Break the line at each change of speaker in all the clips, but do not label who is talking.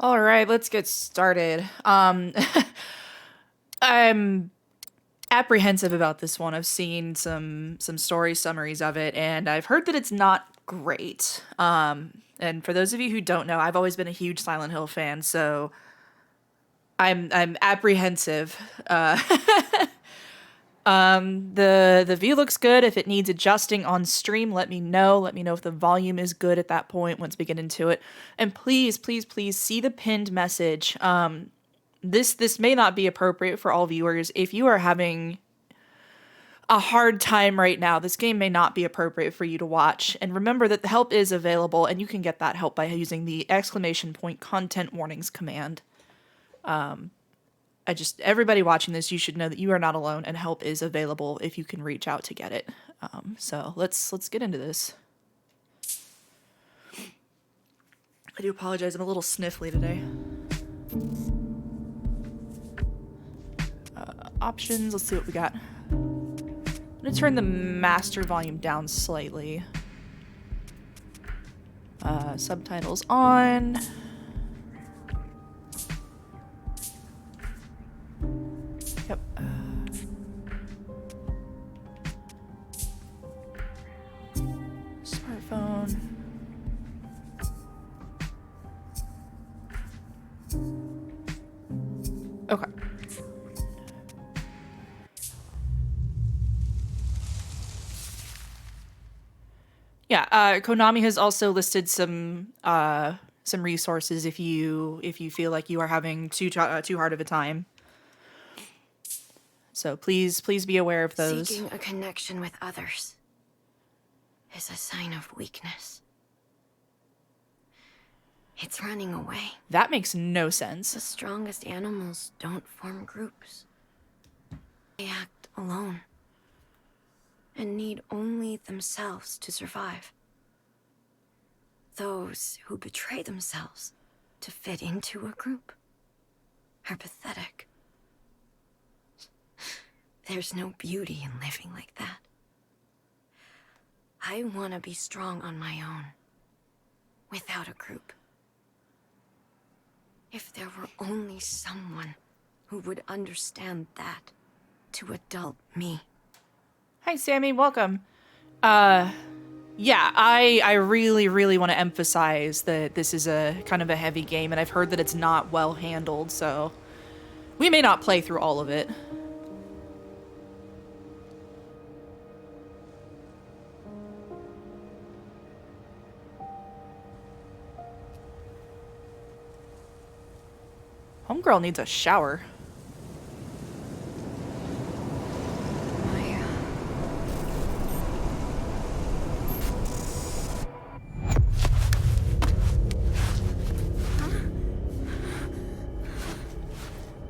All right, let's get started. I'm apprehensive about this one. I've seen some story summaries of it, and I've heard that it's not great. And for those of you who don't know, I've always been a huge Silent Hill fan, so I'm apprehensive. The view looks good. If it needs adjusting on stream, let me know. Let me know if the volume is good at that point once we get into it. And please, please, please see the pinned message. This may not be appropriate for all viewers. If you are having a hard time right now, this game may not be appropriate for you to watch. And remember that the help is available, and you can get that help by using the !content warnings command. Everybody watching this, you should know that you are not alone and help is available if you can reach out to get it. So let's get into this. I do apologize, I'm a little sniffly today. Options, let's see what we got. I'm gonna turn the master volume down slightly. Subtitles on. Yep. Smartphone. Okay. Yeah, Konami has also listed some resources if you feel like you are having too hard of a time. So please be aware of those.
Seeking a connection with others is a sign of weakness. It's running away.
That makes no sense.
The strongest animals don't form groups. They act alone and need only themselves to survive. Those who betray themselves to fit into a group are pathetic. There's no beauty in living like that. I want to be strong on my own, without a group. If there were only someone who would understand that to adult me.
Hi, Sammy. Welcome. Yeah, I really want to emphasize that this is a kind of a heavy game, and I've heard that it's not well handled, so we may not play through all of it. Homegirl needs a shower.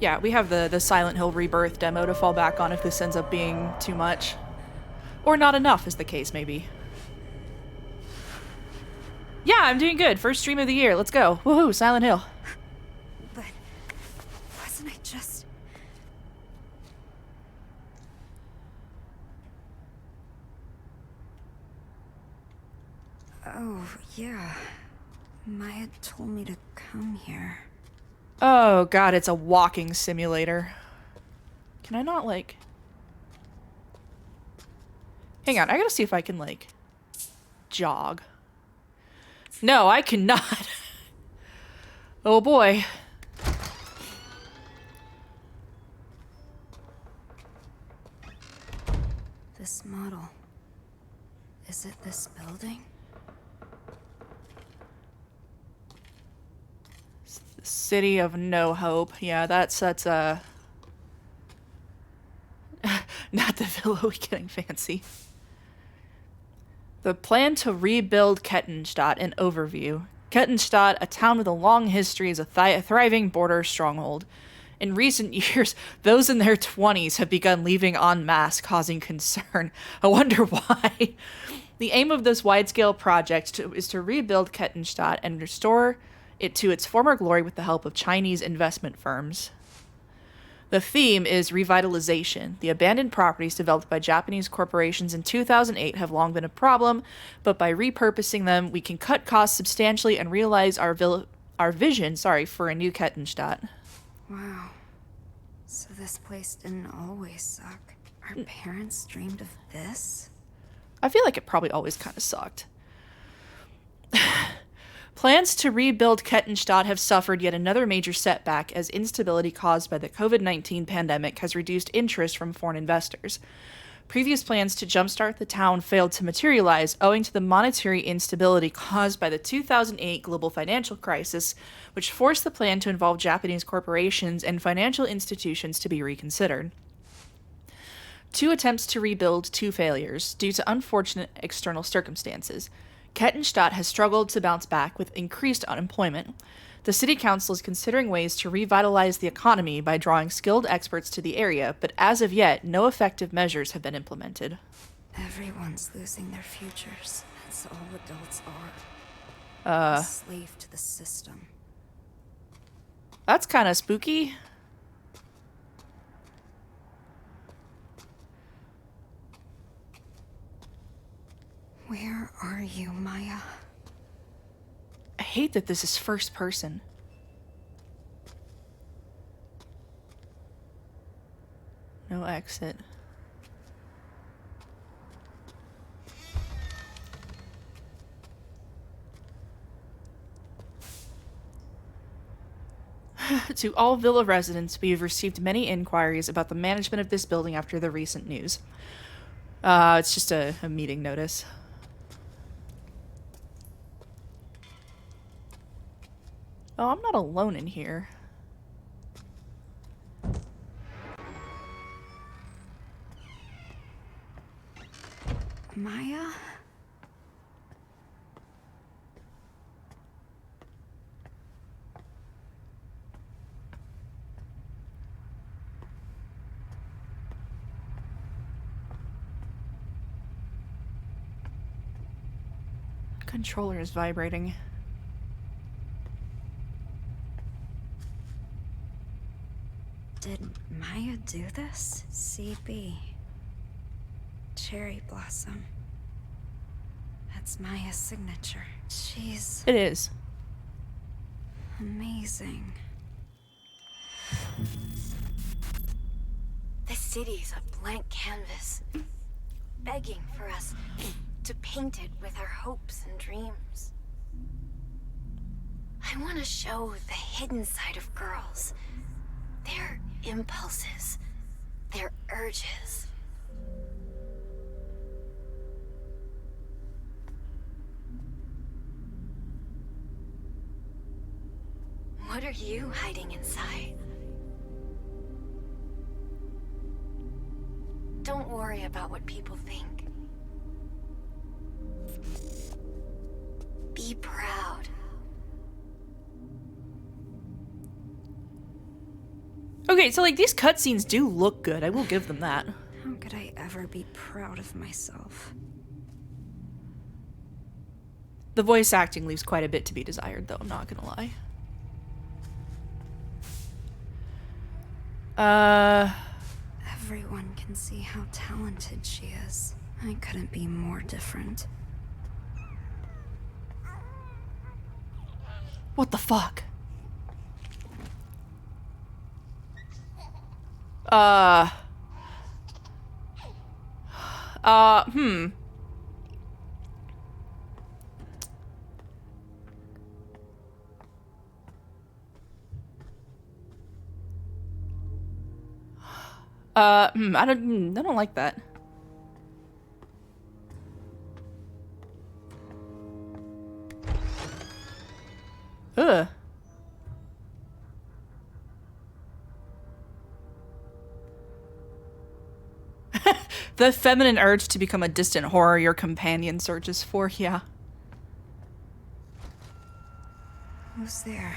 Yeah, we have the Silent Hill Rebirth demo to fall back on if this ends up being too much. Or not enough, as the case may be. Yeah, I'm doing good. First stream of the year. Let's go. Woohoo, Silent Hill.
But wasn't I just... Oh, yeah. Maya told me to come here.
Oh god, it's a walking simulator. Can I not, like... Hang on, I gotta see if I can, like, jog. No, I cannot. Oh boy.
This model. Is it this building?
City of No Hope. Yeah, that's not the villa we getting fancy. The plan to rebuild Kettenstadt, an overview. Kettenstadt, a town with a long history, is a thriving border stronghold. In recent years, those in their 20s have begun leaving en masse, causing concern. I wonder why. The aim of this wide-scale project is to rebuild Kettenstadt and restore it to its former glory with the help of Chinese investment firms. The theme is revitalization. The abandoned properties developed by Japanese corporations in 2008 have long been a problem, but by repurposing them, we can cut costs substantially and realize our our vision, sorry, for a new Kettenstadt.
Wow. So this place didn't always suck. Our parents dreamed of this?
I feel like it probably always kind of sucked. Plans to rebuild Kettenstadt have suffered yet another major setback as instability caused by the COVID-19 pandemic has reduced interest from foreign investors. Previous plans to jumpstart the town failed to materialize owing to the monetary instability caused by the 2008 global financial crisis, which forced the plan to involve Japanese corporations and financial institutions to be reconsidered. 2 attempts to rebuild, 2 failures, due to unfortunate external circumstances. Kettenstadt has struggled to bounce back with increased unemployment. The city council is considering ways to revitalize the economy by drawing skilled experts to the area, but as of yet, no effective measures have been implemented.
Everyone's losing their futures. That's all adults are. A slave to the system.
That's kind of spooky.
Where are you, Maya?
I hate that this is first person. No exit. To all Villa residents, we have received many inquiries about the management of this building after the recent news. It's just a meeting notice. Oh, I'm not alone in here.
Maya?
Controller is vibrating.
Did Maya do this? CB. Cherry blossom. That's Maya's signature. She's
It is.
amazing. The city's a blank canvas, begging for us to paint it with our hopes and dreams. I want to show the hidden side of girls, their impulses, their urges. What are you hiding inside? Don't worry about what people think. Be proud.
Okay, so like these cutscenes do look good. I will give them that.
How could I ever be proud of myself?
The voice acting leaves quite a bit to be desired, though, I'm not gonna lie.
Everyone can see how talented she is. I couldn't be more different.
What the fuck? Hmm. I don't like that. Ugh. The feminine urge to become a distant horror your companion searches for, yeah.
Who's there?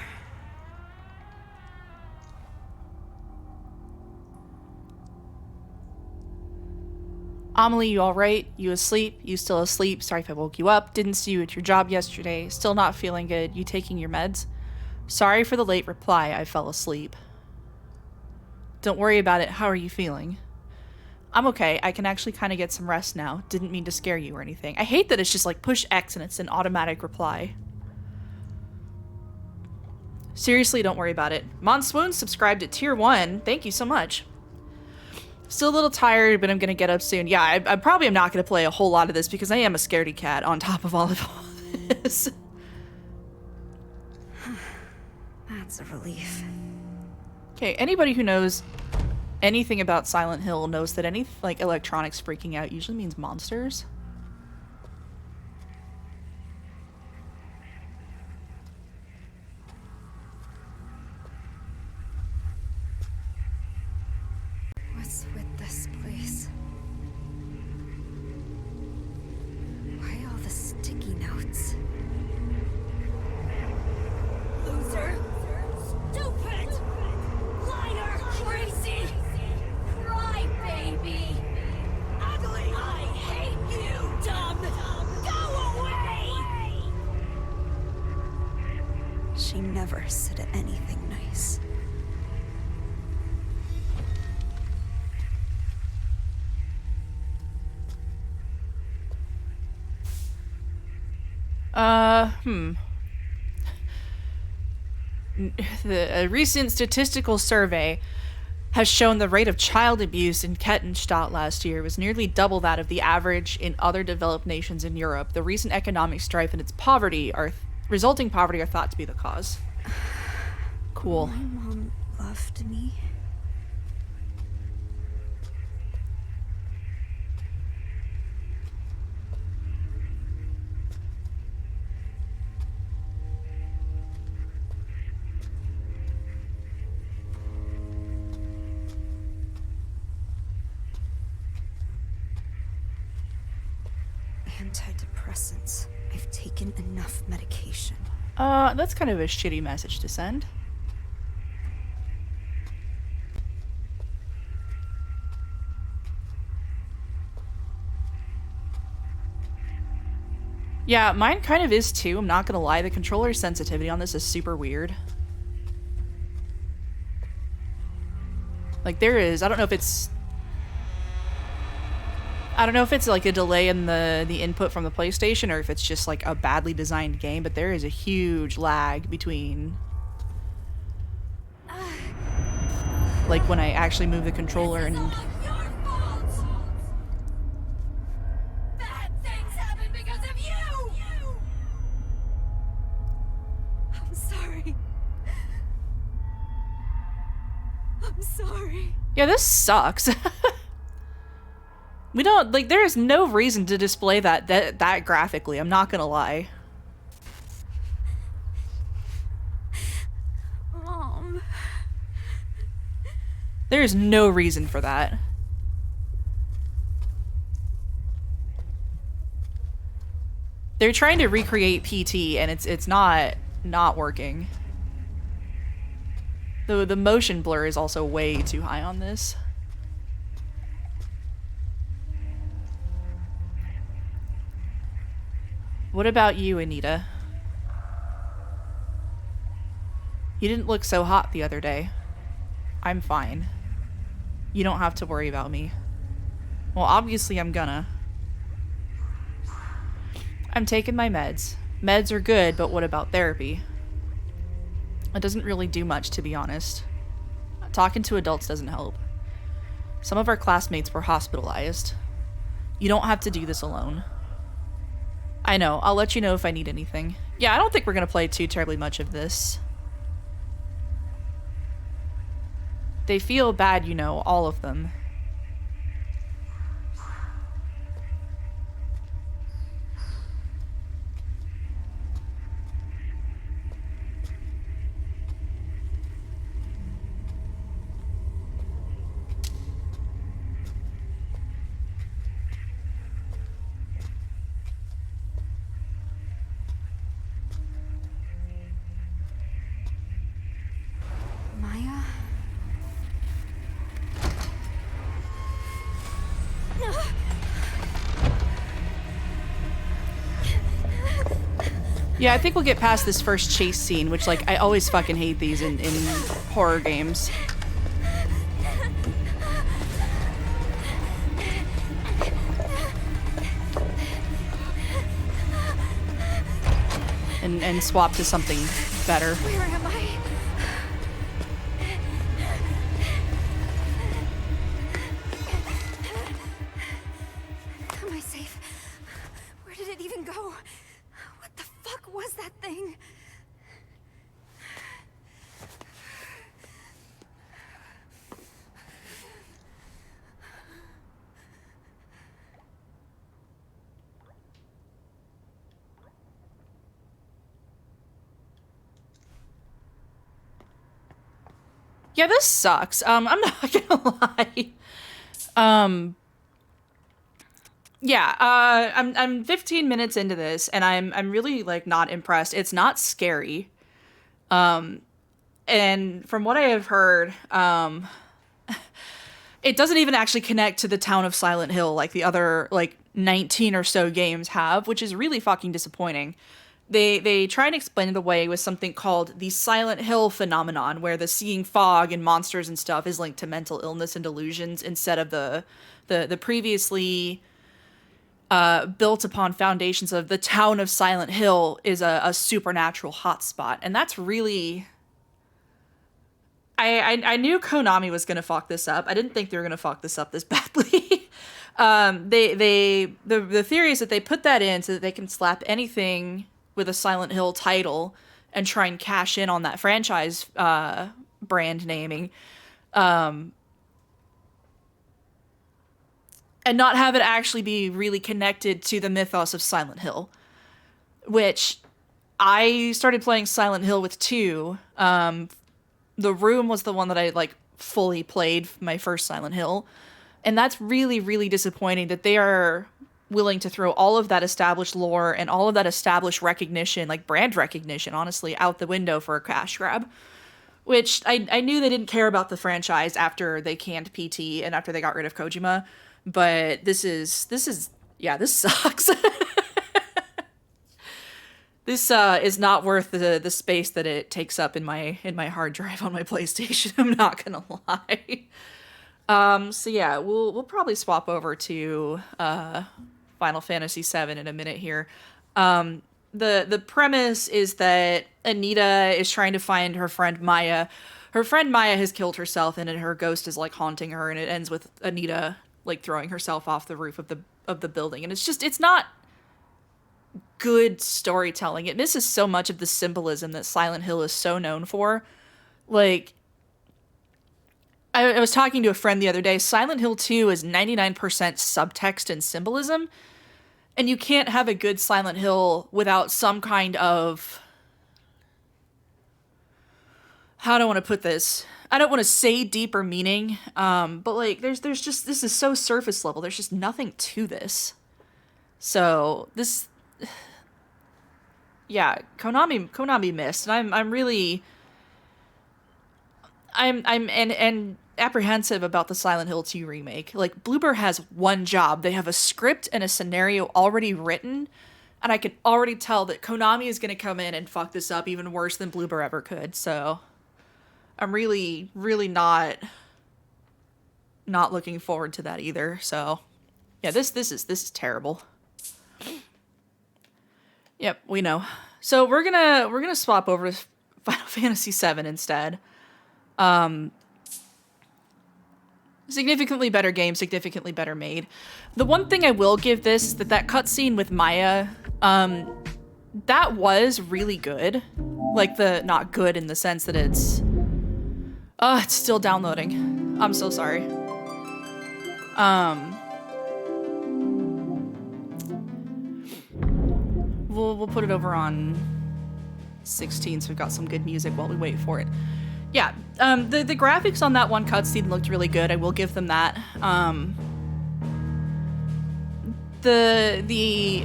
Amelie, you alright? You asleep? You still asleep? Sorry if I woke you up. Didn't see you at your job yesterday. Still not feeling good. You taking your meds? Sorry for the late reply. I fell asleep. Don't worry about it. How are you feeling? I'm okay. I can actually kind of get some rest now. Didn't mean to scare you or anything. I hate that it's just like push X and it's an automatic reply. Seriously, don't worry about it. Monswoon subscribed at tier 1. Thank you so much. Still a little tired, but I'm gonna get up soon. Yeah, I probably am not gonna play a whole lot of this because I am a scaredy cat on top of all of this.
That's a relief.
Okay, anybody who knows anything about Silent Hill knows that any, like, electronics freaking out usually means monsters.
What's with this place? Why all the sticky notes?
Loser! Stupid! Liar! Crazy! Crybaby! Ugly! I hate you, dumb! Go away!
She never said anything nice.
A recent statistical survey has shown the rate of child abuse in Kettenstadt last year was nearly double that of the average in other developed nations in Europe. The recent economic strife and its resulting poverty are thought to be the cause. Cool.
My mom loved me. Antidepressants. I've taken enough medication.
That's kind of a shitty message to send. Yeah, mine kind of is too, I'm not gonna lie. The controller sensitivity on this is super weird. Like, there is, I don't know if it's like a delay in the input from the PlayStation or if it's just like a badly designed game, but there is a huge lag between like when I actually move the controller and
Your fault! Bad things happen because of you!
I'm sorry. I'm sorry.
yeah, this sucks. We don't, like, there is no reason to display that graphically, I'm not gonna lie.
Mom.
There is no reason for that. They're trying to recreate PT and it's not working. The motion blur is also way too high on this. What about you, Anita? You didn't look so hot the other day. I'm fine. You don't have to worry about me. Well, obviously I'm gonna. I'm taking my meds. Meds are good, but what about therapy? It doesn't really do much, to be honest. Talking to adults doesn't help. Some of our classmates were hospitalized. You don't have to do this alone. I know, I'll let you know if I need anything. Yeah, I don't think we're gonna play too terribly much of this. They feel bad, you know, all of them.
Maya?
Yeah, I think we'll get past this first chase scene, which, like, I always fucking hate these in horror games. And swap to something better.
Where am I?
Yeah, this sucks. I'm not gonna lie. Yeah, I'm 15 minutes into this, and I'm really like not impressed. It's not scary. And from what I have heard, it doesn't even actually connect to the town of Silent Hill like the other like 19 or so games have, which is really fucking disappointing. They try and explain it away with something called the Silent Hill phenomenon, where the seeing fog and monsters and stuff is linked to mental illness and delusions instead of the previously built upon foundations of the town of Silent Hill is a supernatural hotspot. And that's really... I knew Konami was gonna fuck this up. I didn't think they were gonna fuck this up this badly. The theory is that they put that in so that they can slap anything with a Silent Hill title and try and cash in on that franchise brand naming. And not have it actually be really connected to the mythos of Silent Hill. Which I started playing Silent Hill with 2. The Room was the one that I like fully played, my first Silent Hill. And that's really, really disappointing that they are willing to throw all of that established lore and all of that established recognition, like brand recognition, honestly, out the window for a cash grab. Which I knew they didn't care about the franchise after they canned PT and after they got rid of Kojima. But this sucks. This is not worth the space that it takes up in my hard drive on my PlayStation. I'm not gonna lie. So yeah, we'll probably swap over to Final Fantasy VII in a minute here. The premise is that Anita is trying to find her friend Maya. Her friend Maya has killed herself, and her ghost is like haunting her, and it ends with Anita like throwing herself off the roof of the building. And it's not good storytelling. It misses so much of the symbolism that Silent Hill is so known for. Like, I was talking to a friend the other day. Silent Hill 2 is 99% subtext and symbolism, and you can't have a good Silent Hill without some kind of... How do I want to put this? I don't want to say deeper meaning, but like, there's just... This is so surface level. There's just nothing to this. So, this... Yeah, Konami missed, and I'm really apprehensive about the Silent Hill 2 remake. Like, Bloober has one job. They have a script and a scenario already written, and I can already tell that Konami is going to come in and fuck this up even worse than Bloober ever could. So I'm really, really not looking forward to that either. So yeah, this is terrible. Yep, we know. So we're gonna swap over to Final Fantasy VII instead. Significantly better game, significantly better made. The one thing I will give this is that cutscene with Maya, that was really good. Like, not good in the sense that it's still downloading. I'm so sorry. We'll put it over on 16 so we've got some good music while we wait for it. Yeah, the graphics on that one cutscene looked really good. I will give them that. The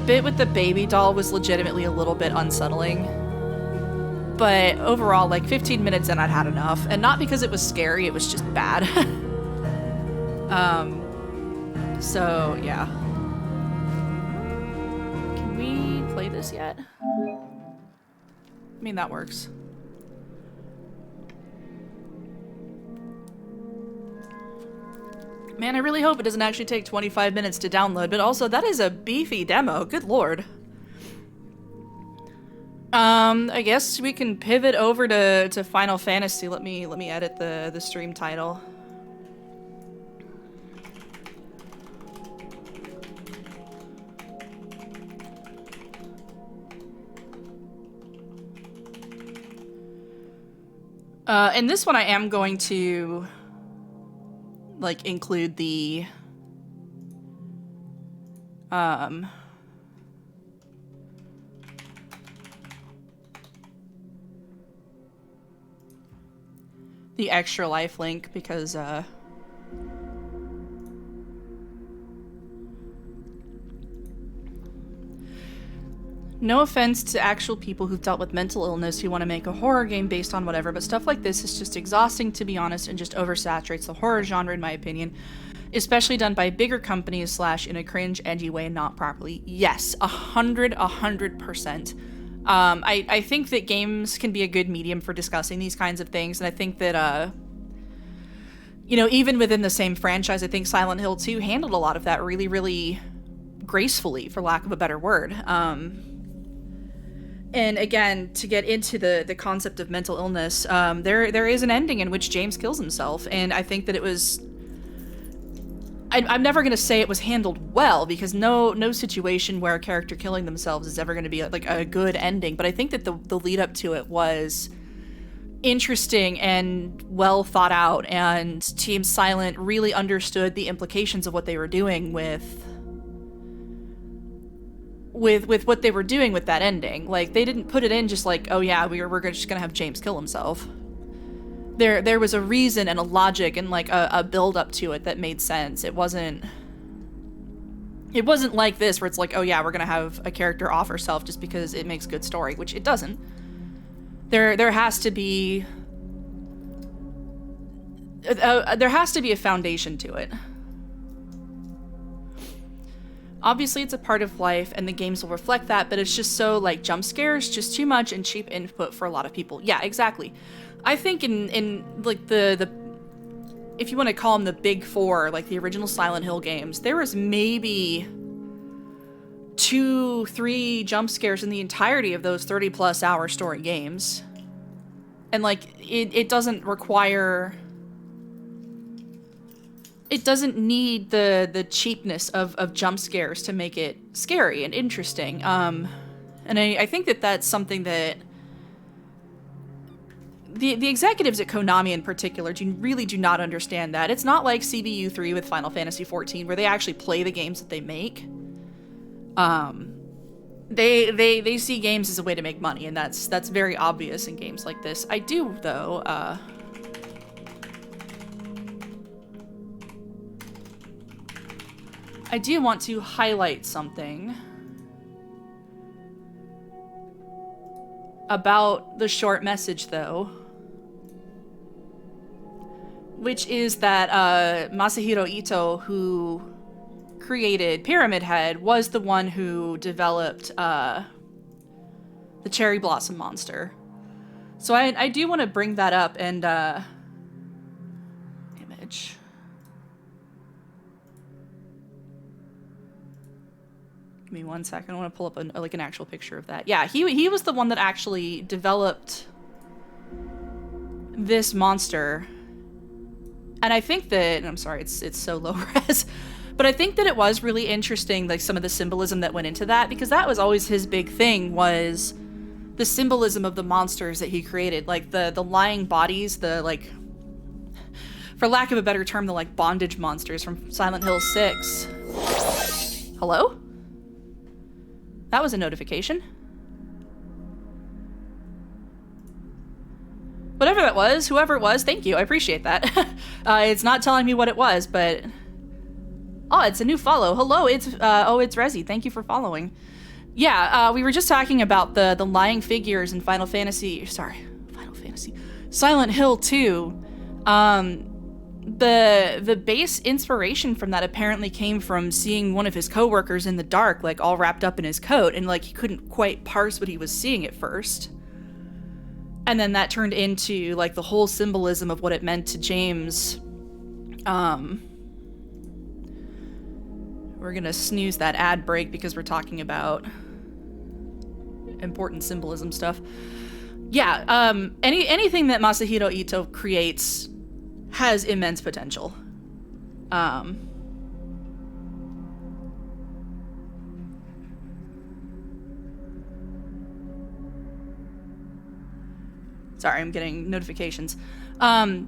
bit with the baby doll was legitimately a little bit unsettling. But overall, like 15 minutes in, I'd had enough. And not because it was scary, it was just bad. So, yeah. Can we play this yet? I mean, that works. Man, I really hope it doesn't actually take 25 minutes to download, but also, that is a beefy demo. Good lord. I guess we can pivot over to Final Fantasy. Let me edit the stream title. In this one I am going to like include the the extra life link because no offense to actual people who've dealt with mental illness who want to make a horror game based on whatever, but stuff like this is just exhausting, to be honest, and just oversaturates the horror genre, in my opinion. Especially done by bigger companies / in a cringe, edgy way, not properly. Yes, 100%. I think that games can be a good medium for discussing these kinds of things, and I think that, you know, even within the same franchise, I think Silent Hill 2 handled a lot of that really, really gracefully, for lack of a better word. And again, to get into the concept of mental illness, there is an ending in which James kills himself, and I think that it was... I'm never going to say it was handled well, because no situation where a character killing themselves is ever going to be like a good ending, but I think that the lead up to it was interesting and well thought out, and Team Silent really understood the implications of what they were doing with what they were doing with that ending. Like, they didn't put it in just like, oh yeah, we're just gonna have James kill himself. There was a reason and a logic and like a build up to it that made sense. It wasn't like this where it's like, oh yeah, we're gonna have a character off herself just because it makes good story, which it doesn't. There has to be a foundation to it. Obviously, it's a part of life, and the games will reflect that, but it's just so, like, jump scares, just too much and cheap input for a lot of people. Yeah, exactly. I think in like, the if you want to call them the big four, like, the original Silent Hill games, there was maybe 2-3 jump scares in the entirety of those 30-plus hour story games. And, like, it doesn't require... It doesn't need the cheapness of jump scares to make it scary and interesting. And I think that that's something that the executives at Konami in particular really do not understand that. It's not like CBU 3 with Final Fantasy 14 where they actually play the games that they make. They see games as a way to make money, and that's very obvious in games like this. I do, though, I do want to highlight something about the short message, though, which is that Masahiro Ito, who created Pyramid Head, was the one who developed the Cherry Blossom monster. So I do want to bring that up and image. Give me 1 second. I want to pull up an actual picture of that. Yeah, he was the one that actually developed this monster. And I think that, I'm sorry, it's so low res, but I think that it was really interesting, like, some of the symbolism that went into that, because that was always his big thing, was the symbolism of the monsters that he created. Like, the lying bodies, the, like, for lack of a better term, the, like, bondage monsters from Silent Hill 6. Hello? That was a notification. Whatever that was, whoever it was, thank you. I appreciate that. It's not telling me what it was, but... Oh, it's a new follow. Hello, it's Rezi. Thank you for following. Yeah, we were just talking about the lying figures in Silent Hill 2. The base inspiration from that apparently came from seeing one of his coworkers in the dark, like, all wrapped up in his coat, and, like, he couldn't quite parse what he was seeing at first. And then that turned into, like, the whole symbolism of what it meant to James. We're gonna snooze that ad break because we're talking about important symbolism stuff. Yeah, anything that Masahiro Ito creates has immense potential. Sorry, I'm getting notifications. I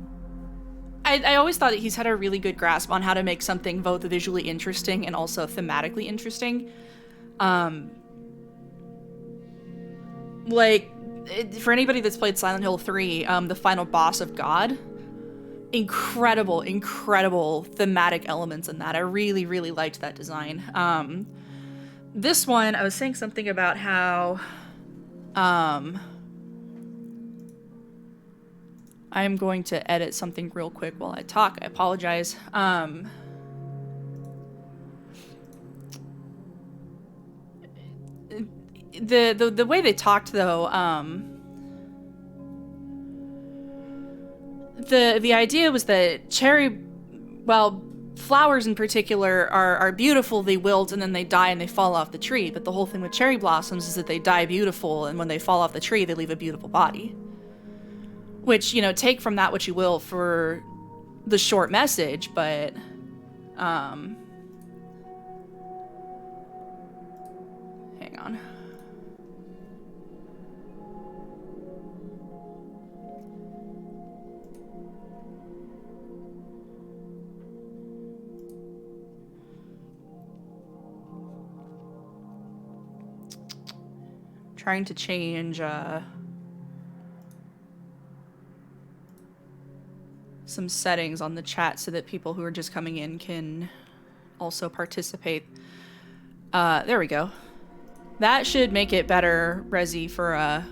always thought that he's had a really good grasp on how to make something both visually interesting and also thematically interesting. Like, for anybody that's played Silent Hill 3, the final boss of God, incredible thematic elements in that. I really, really liked that design. This one, I was saying something about how I'm going to edit something real quick while I talk. I apologize. The way they talked, though, the idea was that flowers in particular are beautiful, they wilt, and then they die and they fall off the tree. But the whole thing with cherry blossoms is that they die beautiful, and when they fall off the tree, they leave a beautiful body. Which, you know, take from that what you will for the short message, but, hang on. Trying to change, some settings on the chat so that people who are just coming in can also participate. There we go. That should make it better, Resi, for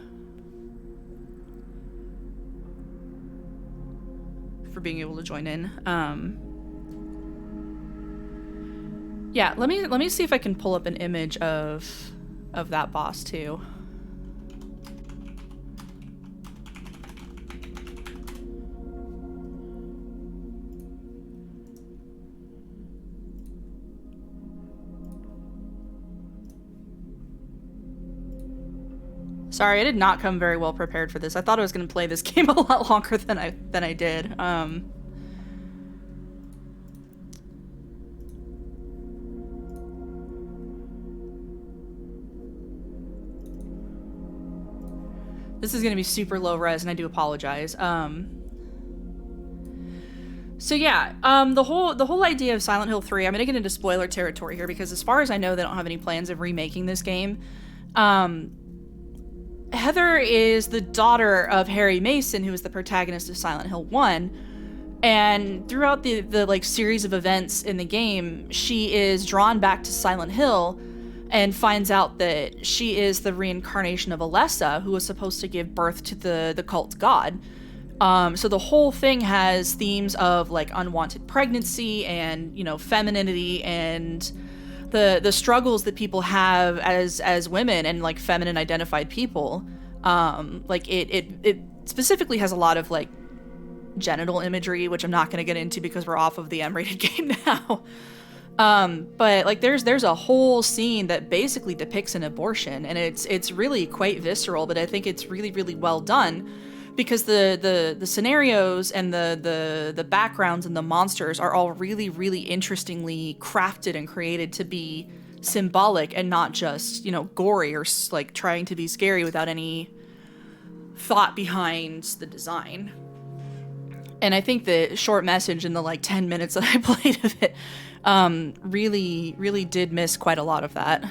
being able to join in. Yeah, let me see if I can pull up an image of that boss too. Sorry, I did not come very well prepared for this. I thought I was going to play this game a lot longer than I did. This is going to be super low res, and I do apologize. So yeah, the whole idea of Silent Hill 3, I'm going to get into spoiler territory here, because as far as I know, they don't have any plans of remaking this game. Heather is the daughter of Harry Mason, who is the protagonist of Silent Hill 1, and throughout the like series of events in the game, she is drawn back to Silent Hill and finds out that she is the reincarnation of Alessa, who was supposed to give birth to the cult god. So the whole thing has themes of like unwanted pregnancy and, you know, femininity and the struggles that people have as women and like feminine identified people. Like it specifically has a lot of like genital imagery, which I'm not going to get into because we're off of the M-rated game now. But like there's a whole scene that basically depicts an abortion, and it's really quite visceral, but I think it's really, really well done, because the scenarios and the backgrounds and the monsters are all really, really interestingly crafted and created to be symbolic and not just, you know, gory or like trying to be scary without any thought behind the design. And I think the short message in the like 10 minutes that I played of it really, really did miss quite a lot of that.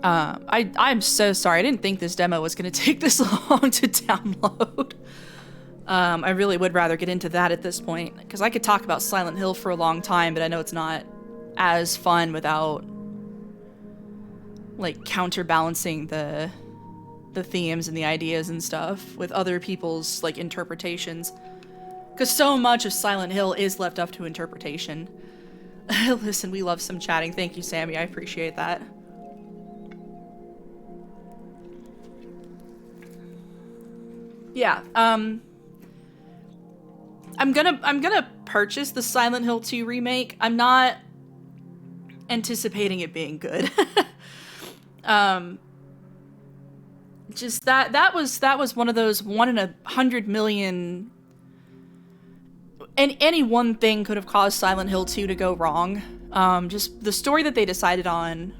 I'm so sorry. I didn't think this demo was going to take this long to download. I really would rather get into that at this point, because I could talk about Silent Hill for a long time, but I know it's not as fun without like counterbalancing the themes and the ideas and stuff with other people's like interpretations, because so much of Silent Hill is left up to interpretation. Listen, we love some chatting. Thank you, Sammy. I appreciate that. Yeah, I'm gonna purchase the Silent Hill 2 remake. I'm not anticipating it being good. Just that was one of those 1 in 100 million, and any one thing could have caused Silent Hill 2 to go wrong. Just the story that they decided on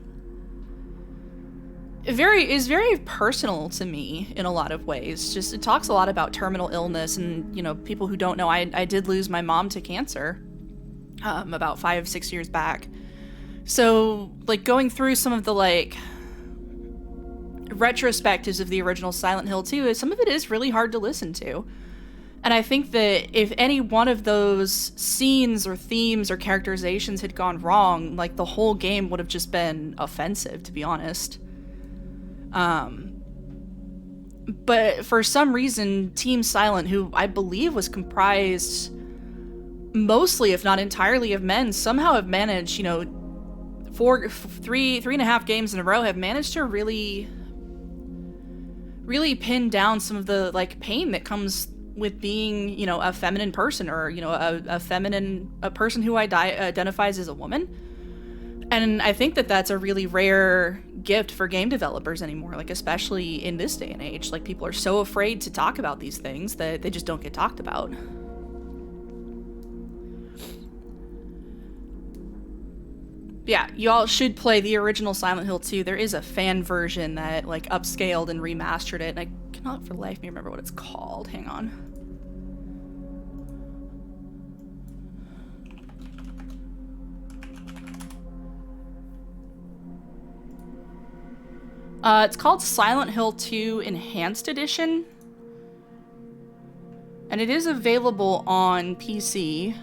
is very personal to me in a lot of ways. Just it talks a lot about terminal illness, and you know, people who don't know, I did lose my mom to cancer about 5-6 years back. So like going through some of the like retrospectives of the original Silent Hill 2, some of it is really hard to listen to. And I think that if any one of those scenes or themes or characterizations had gone wrong, like the whole game would have just been offensive, to be honest. But for some reason, Team Silent, who I believe was comprised mostly, if not entirely, of men, somehow have managed, you know, three and a half games in a row, have managed to really pin down some of the, like, pain that comes with being, you know, a feminine person, or, you know, a person who identifies as a woman. And I think that that's a really rare gift for game developers anymore, like, especially in this day and age. Like, people are so afraid to talk about these things that they just don't get talked about. Yeah, y'all should play the original Silent Hill 2. There is a fan version that, like, upscaled and remastered it, and I cannot for the life of me remember what it's called. Hang on. It's called Silent Hill 2 Enhanced Edition, and it is available on PC.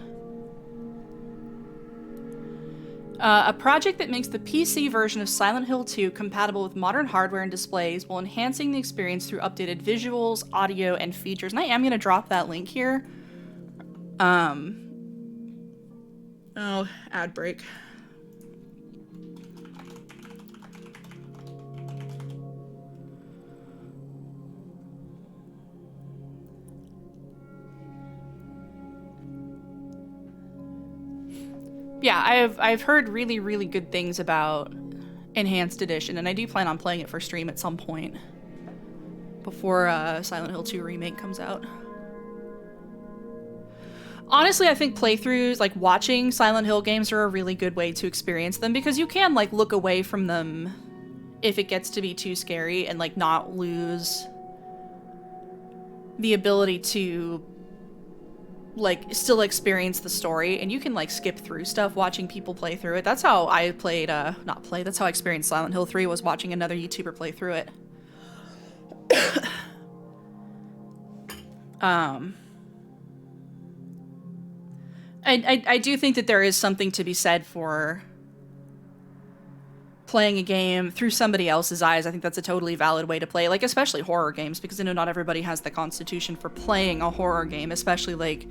A project that makes the PC version of Silent Hill 2 compatible with modern hardware and displays while enhancing the experience through updated visuals, audio, and features. And I am going to drop that link here. Oh, ad break. Yeah, I've heard really, really good things about Enhanced Edition, and I do plan on playing it for stream at some point before Silent Hill 2 Remake comes out. Honestly, I think playthroughs, like watching Silent Hill games, are a really good way to experience them, because you can, like, look away from them if it gets to be too scary and, like, not lose the ability to, like, still experience the story, and you can, like, skip through stuff watching people play through it. That's how I played, that's how I experienced Silent Hill 3, was watching another YouTuber play through it. I do think that there is something to be said for playing a game through somebody else's eyes. I think that's a totally valid way to play, like, especially horror games, because I know not everybody has the constitution for playing a horror game, especially, like,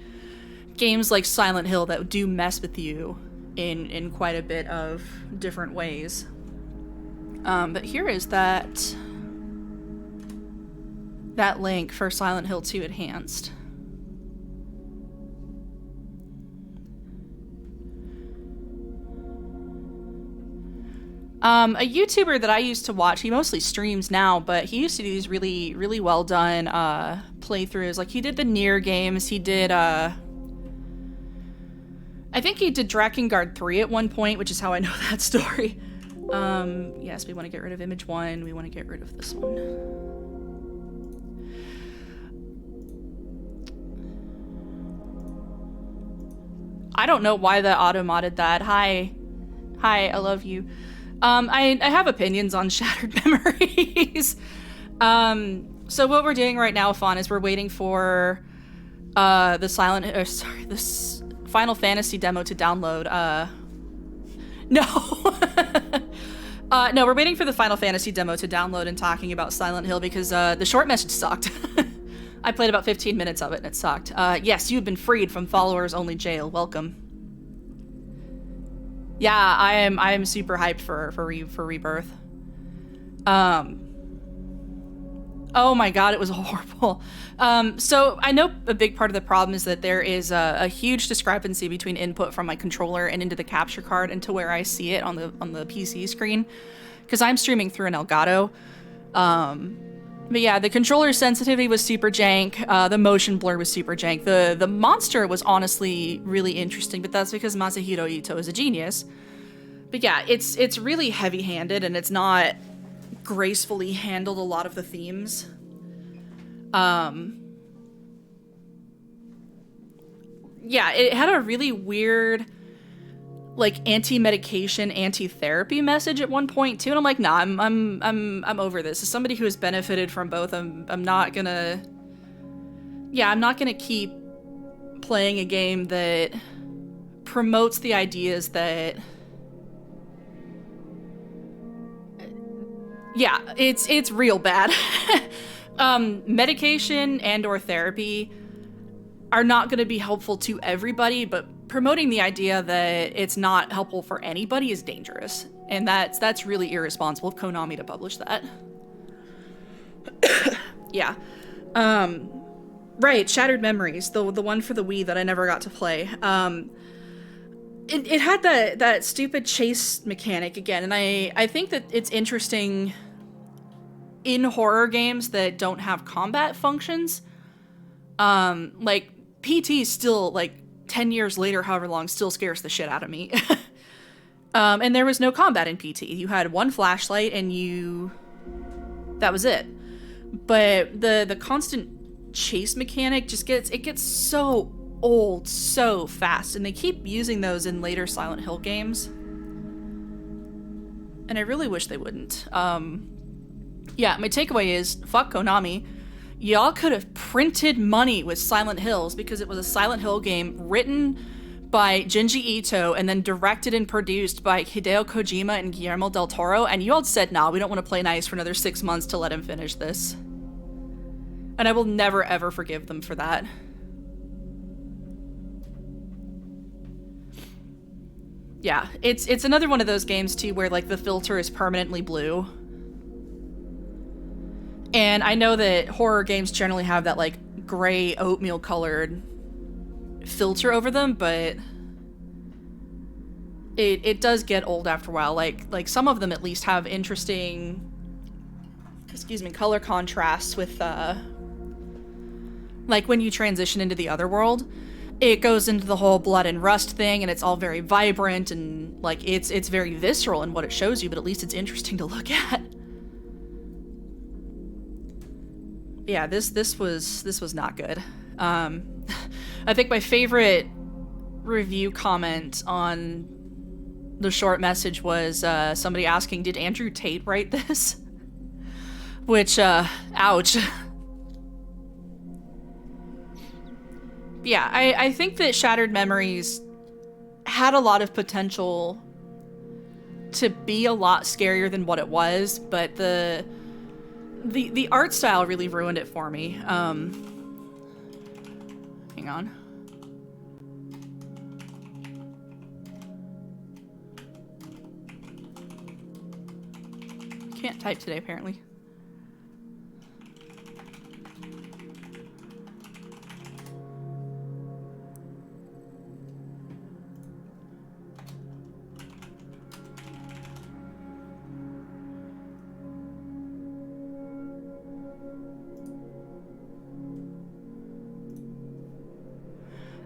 games like Silent Hill that do mess with you in quite a bit of different ways. But here is that link for Silent Hill 2 Enhanced. A YouTuber that I used to watch, he mostly streams now, but he used to do these really, really well done playthroughs. Like, he did the Nier games, he did, I think he did Drakengard 3 at one point, which is how I know that story. Yes, we want to get rid of image 1, we want to get rid of this one. I don't know why the auto-modded that. Hi, I love you. I have opinions on Shattered Memories. So what we're doing right now, Fawn, is we're waiting for this Final Fantasy demo to download. No. No, we're waiting for the Final Fantasy demo to download and talking about Silent Hill, because the short message sucked. I played about 15 minutes of it and it sucked. Yes, you've been freed from followers only jail. Welcome. Yeah, I am super hyped for Rebirth. Oh my god, it was horrible. So I know a big part of the problem is that there is a huge discrepancy between input from my controller and into the capture card and to where I see it on the PC screen, because I'm streaming through an Elgato. But yeah, the controller sensitivity was super jank. The motion blur was super jank. The monster was honestly really interesting, but that's because Masahiro Ito is a genius. But yeah, it's really heavy-handed, and it's not gracefully handled a lot of the themes. Yeah, it had a really weird, like, anti-medication, anti-therapy message at one point too, and I'm like, nah, I'm over this. As somebody who has benefited from both, I'm not gonna yeah, I'm not gonna keep playing a game that promotes the ideas that, yeah, it's real bad. Medication and or therapy are not going to be helpful to everybody, but promoting the idea that it's not helpful for anybody is dangerous, and that's really irresponsible of Konami to publish that. Yeah. Right, Shattered Memories, the one for the Wii that I never got to play. It had that stupid chase mechanic again, and I think that it's interesting in horror games that don't have combat functions. Like, PT still, like, 10 years later, however long, still scares the shit out of me. And there was no combat in PT. You had one flashlight and that was it. But the constant chase mechanic just gets so old so fast, and they keep using those in later Silent Hill games. And I really wish they wouldn't. Yeah, my takeaway is, fuck Konami. Y'all could have printed money with Silent Hills because it was a Silent Hill game written by Junji Ito and then directed and produced by Hideo Kojima and Guillermo del Toro, and you all said, nah, we don't want to play nice for another 6 months to let him finish this. And I will never ever forgive them for that. Yeah, it's another one of those games too where like the filter is permanently blue. And I know that horror games generally have that, like, gray oatmeal colored filter over them, but it does get old after a while. Like some of them at least have interesting, color contrasts with, like when you transition into the other world, it goes into the whole blood and rust thing, and it's all very vibrant, and, like, it's very visceral in what it shows you, but at least it's interesting to look at. Yeah, this was not good. I think my favorite review comment on the short message was somebody asking, did Andrew Tate write this? Which, ouch. Yeah, I think that Shattered Memories had a lot of potential to be a lot scarier than what it was, but the art style really ruined it for me. Hang on. Can't type today, apparently.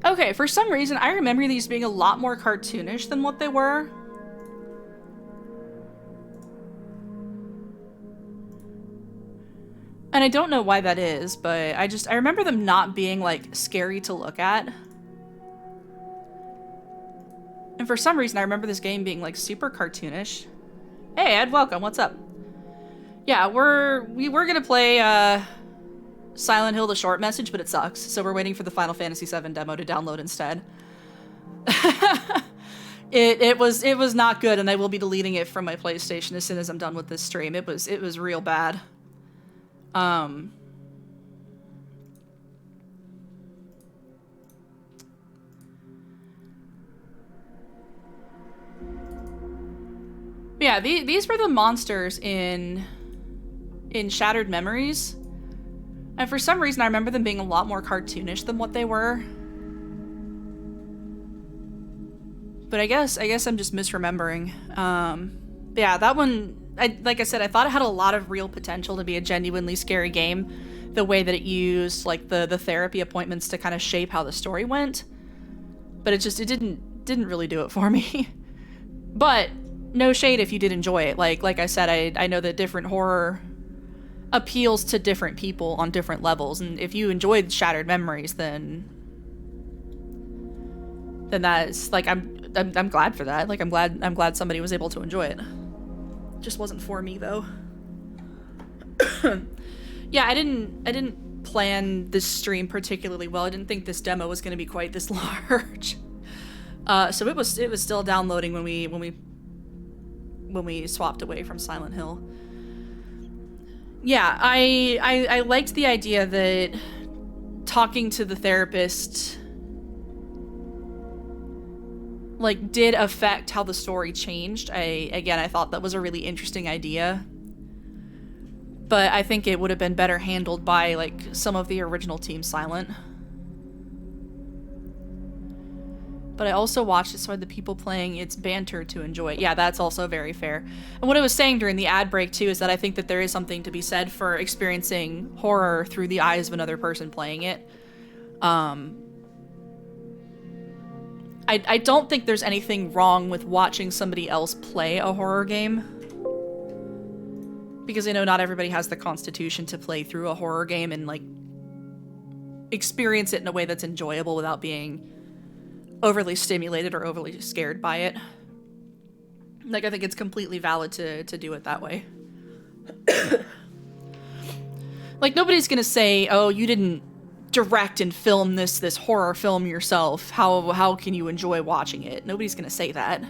Okay, for some reason, I remember these being a lot more cartoonish than what they were. And I don't know why that is, but I remember them not being, like, scary to look at. And for some reason, I remember this game being, like, super cartoonish. Hey, Ed, welcome, what's up? Yeah, we were gonna play, Silent Hill the short message, but it sucks, so we're waiting for the Final Fantasy VII demo to download instead. It was not good, and I will be deleting it from my PlayStation as soon as I'm done with this stream. It was real bad. Yeah, these were the monsters in Shattered Memories. And for some reason, I remember them being a lot more cartoonish than what they were. But I guess I'm just misremembering. Yeah, that one, like I said, I thought it had a lot of real potential to be a genuinely scary game. The way that it used, like, the therapy appointments to kind of shape how the story went. But it didn't really do it for me. But no shade if you did enjoy it. Like I said, I know that different horror appeals to different people on different levels, and if you enjoyed Shattered Memories, then that's, like, I'm glad for that. Like, I'm glad somebody was able to enjoy it. Just wasn't for me though. Yeah, I didn't plan this stream particularly well. I didn't think this demo was going to be quite this large. So it was still downloading when we swapped away from Silent Hill. Yeah, I liked the idea that talking to the therapist like did affect how the story changed. I thought that was a really interesting idea. But I think it would have been better handled by like some of the original Team Silent. But I also watched it so I had the people playing its banter to enjoy it. Yeah, that's also very fair. And what I was saying during the ad break too is that I think that there is something to be said for experiencing horror through the eyes of another person playing it. I don't think there's anything wrong with watching somebody else play a horror game. Because I know not everybody has the constitution to play through a horror game and like experience it in a way that's enjoyable without being overly stimulated or overly scared by it. Like, I think it's completely valid to do it that way. Like, nobody's gonna say, oh, you didn't direct and film this horror film yourself. How can you enjoy watching it? Nobody's gonna say that.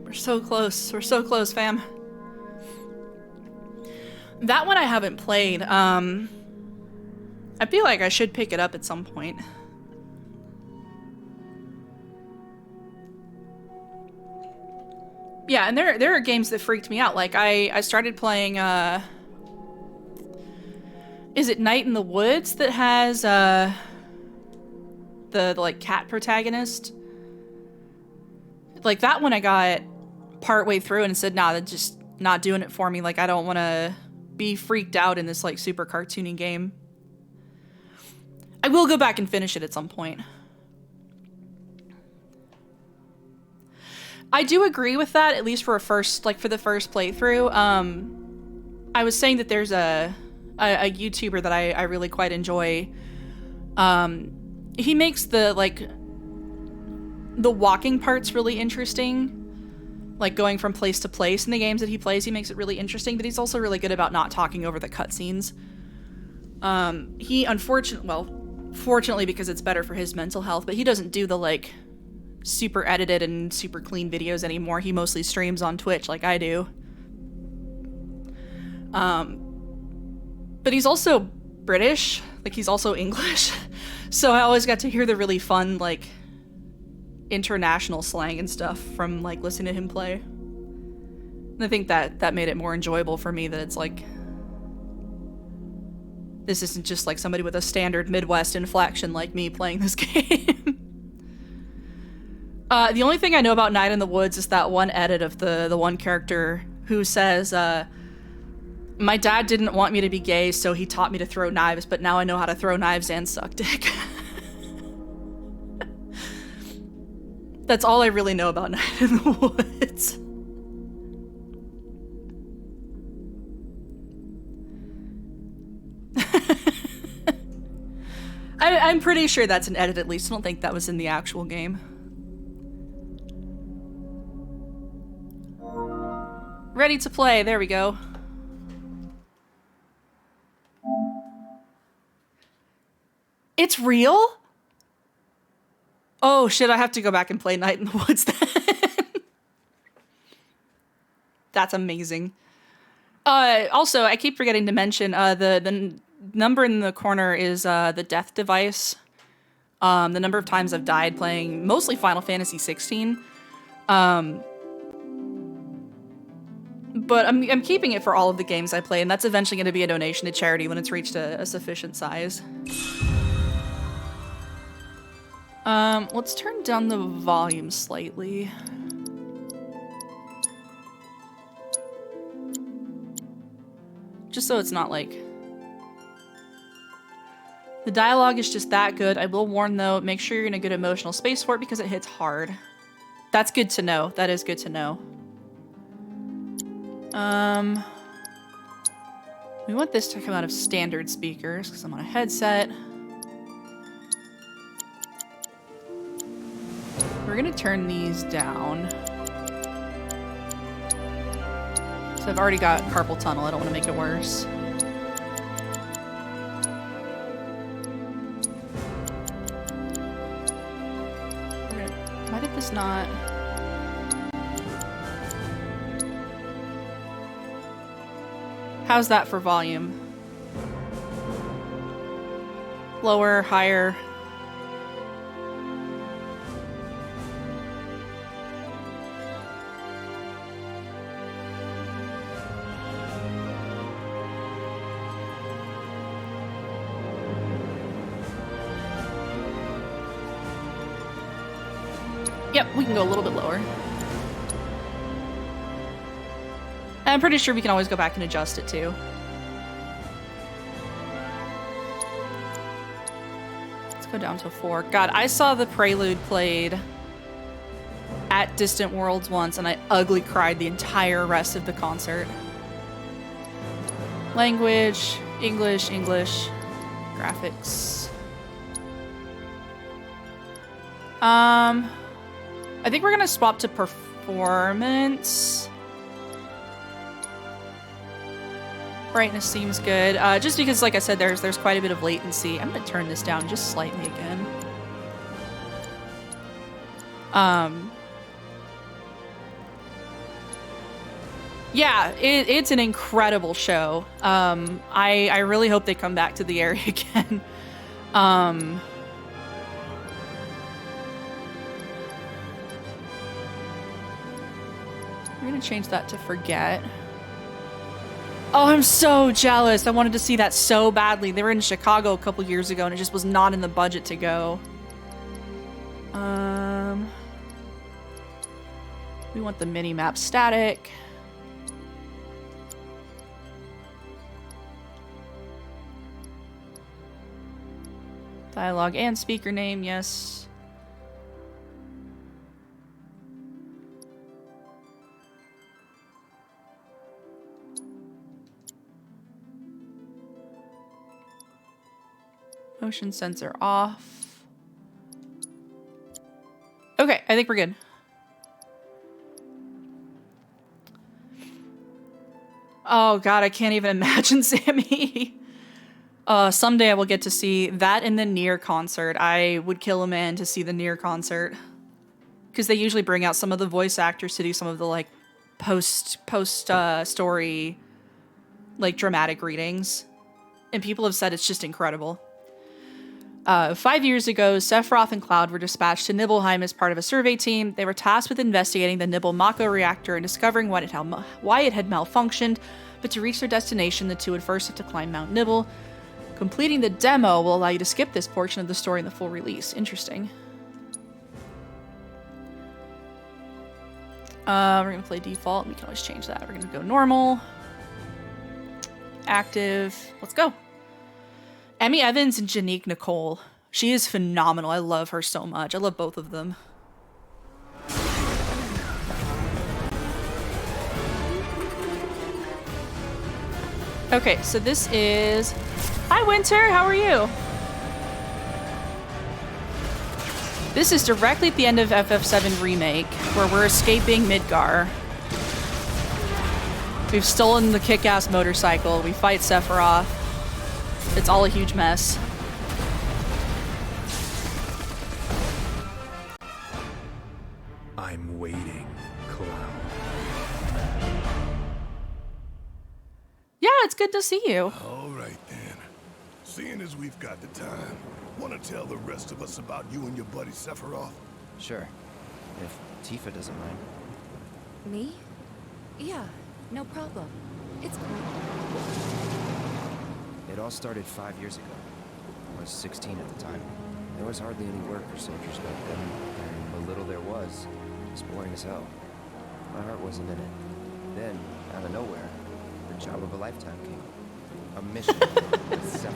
We're so close. We're so close, fam. That one I haven't played. I feel like I should pick it up at some point. Yeah, and there are games that freaked me out. Like, I started playing, is it Night in the Woods that has, the like, cat protagonist? Like, that one I got partway through and said, nah, that's just not doing it for me. Like, I don't want to be freaked out in this, like, super cartoony game. I will go back and finish it at some point. I do agree with that, at least for the first playthrough. I was saying that there's a YouTuber that I really quite enjoy. He makes the walking parts really interesting. Like, going from place to place in the games that he plays, he makes it really interesting, but he's also really good about not talking over the cutscenes. He fortunately, because it's better for his mental health, but he doesn't do the, like, super edited and super clean videos anymore. He mostly streams on Twitch like I do. But he's also British, like he's also English. So I always got to hear the really fun, like, international slang and stuff from, like, listening to him play. And I think that made it more enjoyable for me, that it's like, this isn't just like somebody with a standard Midwest inflection like me playing this game. The only thing I know about Night in the Woods is that one edit of the one character who says, my dad didn't want me to be gay, so he taught me to throw knives, but now I know how to throw knives and suck dick. That's all I really know about Night in the Woods. I'm pretty sure that's an edit, at least. I don't think that was in the actual game. Ready to play. There we go. It's real? Oh shit, I have to go back and play Night in the Woods then. That's amazing. Also, I keep forgetting to mention, the number in the corner is the death device. The number of times I've died playing mostly Final Fantasy 16. But I'm keeping it for all of the games I play, and that's eventually going to be a donation to charity when it's reached a sufficient size. Let's turn down the volume slightly. Just so it's not like... The dialogue is just that good. I will warn though, make sure you're in a good emotional space for it because it hits hard. That's good to know. That is good to know. We want this to come out of standard speakers because I'm on a headset. We're gonna turn these down. So I've already got carpal tunnel. I don't want to make it worse. Why did this not... How's that for volume? Lower, higher. Yep, we can go a little bit lower. I'm pretty sure we can always go back and adjust it too. Let's go down to 4. God, I saw the Prelude played at Distant Worlds once and I ugly cried the entire rest of the concert. Language, English, English, graphics. I think we're gonna swap to performance. Brightness seems good. Just because, like I said, there's quite a bit of latency. I'm gonna turn this down just slightly again. Yeah, it's an incredible show. I really hope they come back to the area again. We're gonna change that to forget. Oh, I'm so jealous. I wanted to see that so badly. They were in Chicago a couple years ago and it just was not in the budget to go. We want the mini-map static. Dialogue and speaker name, yes. Motion sensor off. Okay, I think we're good. Oh god, I can't even imagine Sammy. Someday I will get to see that in the Nier concert. I would kill a man to see the Nier concert. Because they usually bring out some of the voice actors to do some of the like post story like dramatic readings. And people have said it's just incredible. 5 years ago, Sephiroth and Cloud were dispatched to Nibelheim as part of a survey team. They were tasked with investigating the Nibel Mako reactor and discovering why it had malfunctioned. But to reach their destination, the two would first have to climb Mount Nibel. Completing the demo will allow you to skip this portion of the story in the full release. Interesting. We're going to play default. We can always change that. We're going to go normal. Active. Let's go. Emmy Evans and Janique Nicole. She is phenomenal. I love her so much. I love both of them. Okay, so this is... Hi, Winter. How are you? This is directly at the end of FF7 Remake, where we're escaping Midgar. We've stolen the kick-ass motorcycle. We fight Sephiroth. It's all a huge mess.
I'm waiting, Cloud.
Yeah, it's good to see you.
All right then. Seeing as we've got the time, want to tell the rest of us about you and your buddy Sephiroth?
Sure. If Tifa doesn't mind.
Me? Yeah, no problem. It's cool.
It all started 5 years ago. I was 16 at the time. There was hardly any work for soldiers back then, and the little there was boring as hell. My heart wasn't in it. Then, out of nowhere, the job of a lifetime came. A mission with Sephiroth.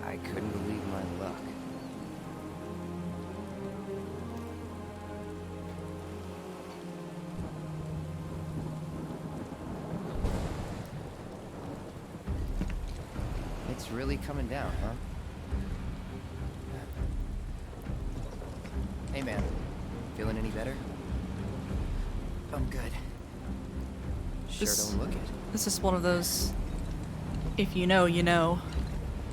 I couldn't believe my luck. It's really coming down, huh? Hey man, feeling any better?
I'm good.
sure don't look it.
This is one of those. If you know, you know.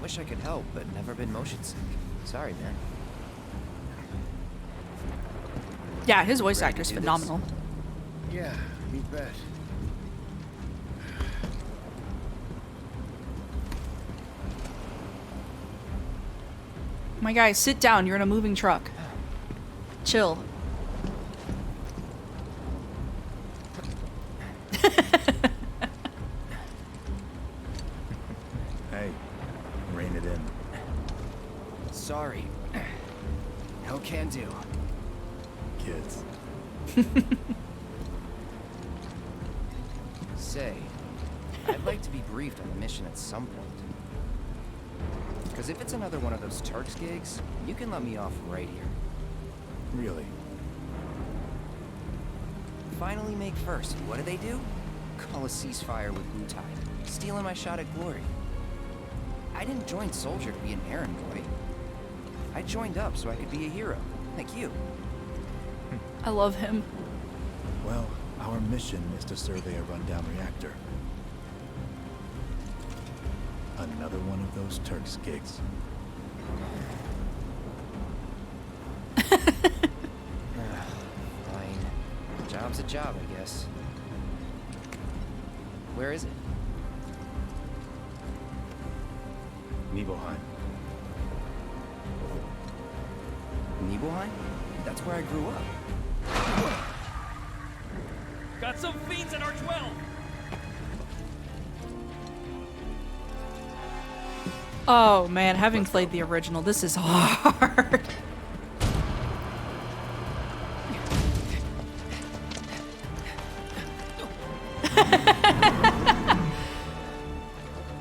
Wish I could help, but never been motion sick. Sorry, man.
Yeah, his voice
Ready to
actor's
do this?
phenomenal.
Yeah, you bet.
My guy, sit down. You're in a moving truck. Chill.
Hey, rein it in.
Sorry. No can do.
Kids.
Say, I'd like to be briefed on the mission at some point. Because if it's another one of those Turks gigs, you can let me off right here.
Really?
Finally make first. What do they do? Call a ceasefire with Blue Tide, stealing my shot at glory. I didn't join Soldier to be an errand boy. I joined up so I could be a hero, like you.
I love him.
Well, our mission is to survey a rundown reactor. Another one of those Turks gigs.
Fine. Job's a job, I guess. Where is it?
Nibelheim.
Nibelheim? That's where I grew up.
Got some fiends at R12!
Oh man, having played the original, this is hard.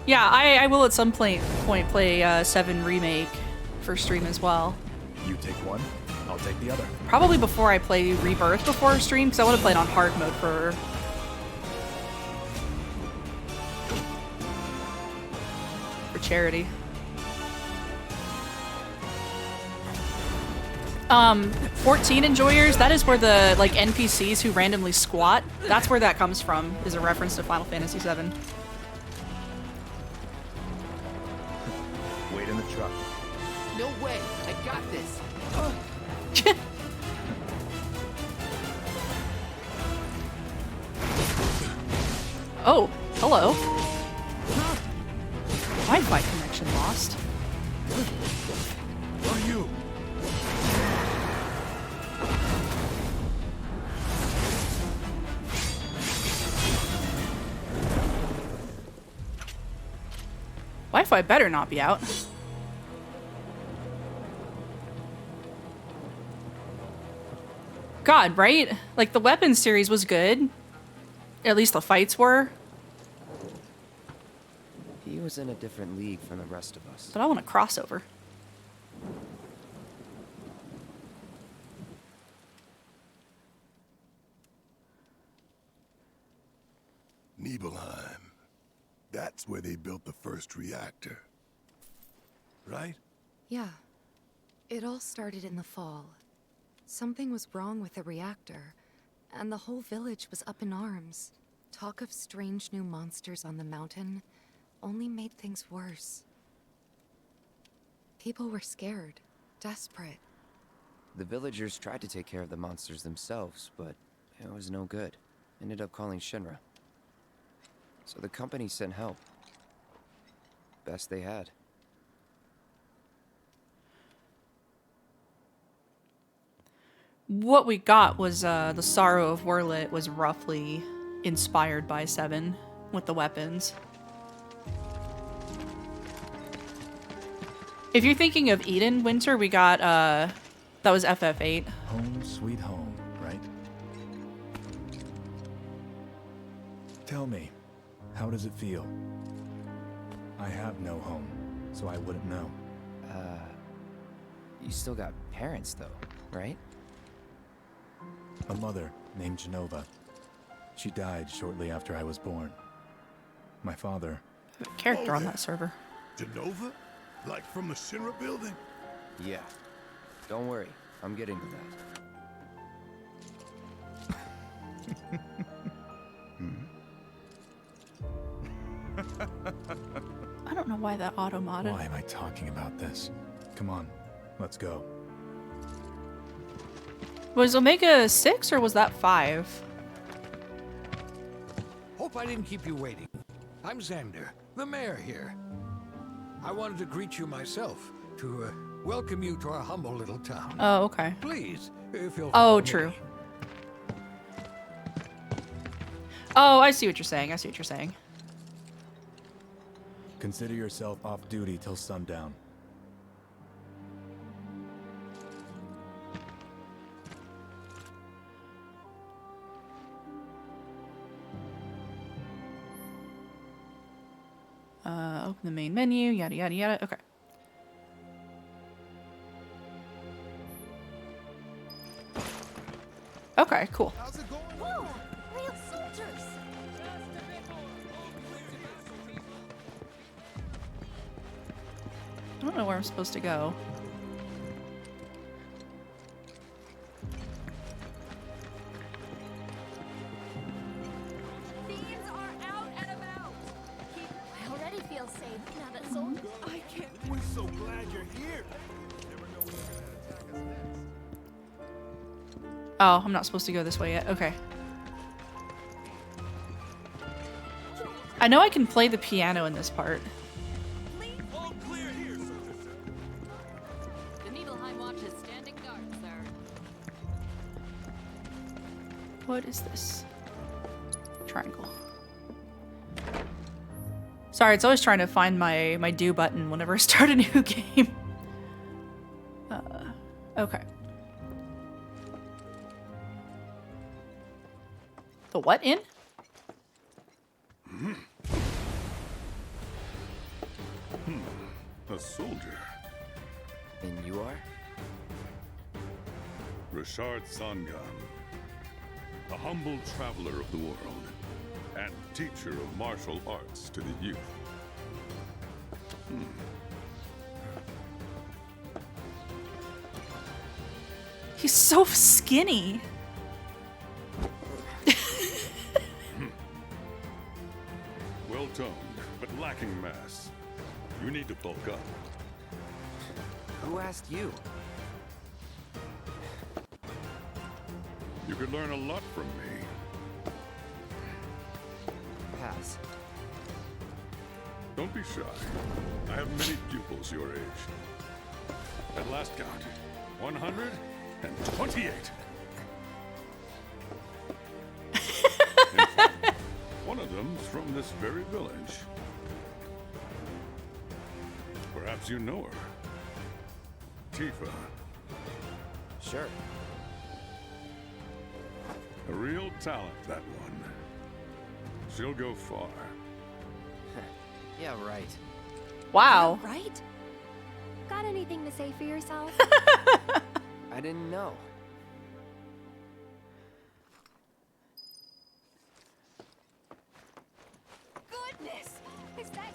Yeah, I will at some point play 7 Remake for stream as well.
You take one, I'll take the other.
Probably before I play Rebirth before stream, because I want to play it on hard mode for charity. 14 enjoyers, that is where the like NPCs who randomly squat, that's where that comes from, is a reference to Final Fantasy VII.
Wait in the truck.
No way! I got this!
Oh, hello. Wi-Fi connection lost.
What are you?
Wi-Fi better not be out. God, right? Like, the weapons series was good. At least the fights were.
He was in a different league from the rest of us.
But I want a crossover.
Nibelheim. That's where they built the first reactor. Right?
Yeah. It all started in the fall. Something was wrong with the reactor, and the whole village was up in arms. Talk of strange new monsters on the mountain only made things worse. People were scared, desperate.
The villagers tried to take care of the monsters themselves, but it was no good. Ended up calling Shinra. So the company sent help. Best they had.
What we got was the Sorrow of Werlit was roughly inspired by 7 with the weapons. If you're thinking of Eden Winter, we got that was FF8.
Home sweet home, right? Tell me, how does it feel? I have no home, so I wouldn't know.
You still got parents, though, right?
A mother named Genova. She died shortly after I was born. My father...
Character on that server.
Genova? Like from the Shinra building?
Yeah. Don't worry, I'm getting to that.
I don't know why that auto-modded.
Why am I talking about this? Come on, let's go.
Was Omega 6 or was that 5?
Hope I didn't keep you waiting. I'm Xander, the mayor here. I wanted to greet you myself, to welcome you to our humble little town.
Oh, okay.
Please, feel
Oh,
free.
true. Oh, I see what you're saying. I see what you're saying.
Consider yourself off duty till sundown.
Open the main menu, yada yada yada. Okay. Okay, cool.
How's it going?
Whoa! Real soldiers!
I don't know where I'm supposed to go.
Fiends are out and about! I already feel safe now that soldiers... I can't...
We're so glad you're here.
Oh, I'm not supposed to go this way yet. Okay. I know I can play the piano in this part.
All clear here, soldier.
The Nibelheim Watch is standing guard, sir.
What is this? Triangle. Sorry, it's always trying to find my do button whenever I start a new game. Okay. The what in?
A soldier.
And you are?
Richard Sangan. A humble traveler of the world. And teacher of martial arts to the youth.
He's so skinny.
Well toned, but lacking mass. You need to bulk up.
Who asked you?
You could learn a lot from me.
Pass.
Don't be shy. I have many pupils your age. At last count, 128. In fact, one of them's from this very village. Perhaps you know her. Tifa.
Sure.
A real talent, that one. She'll go far.
Yeah, right.
Wow.
Right? Got anything to say for yourself?
I didn't know.
Goodness! Is that...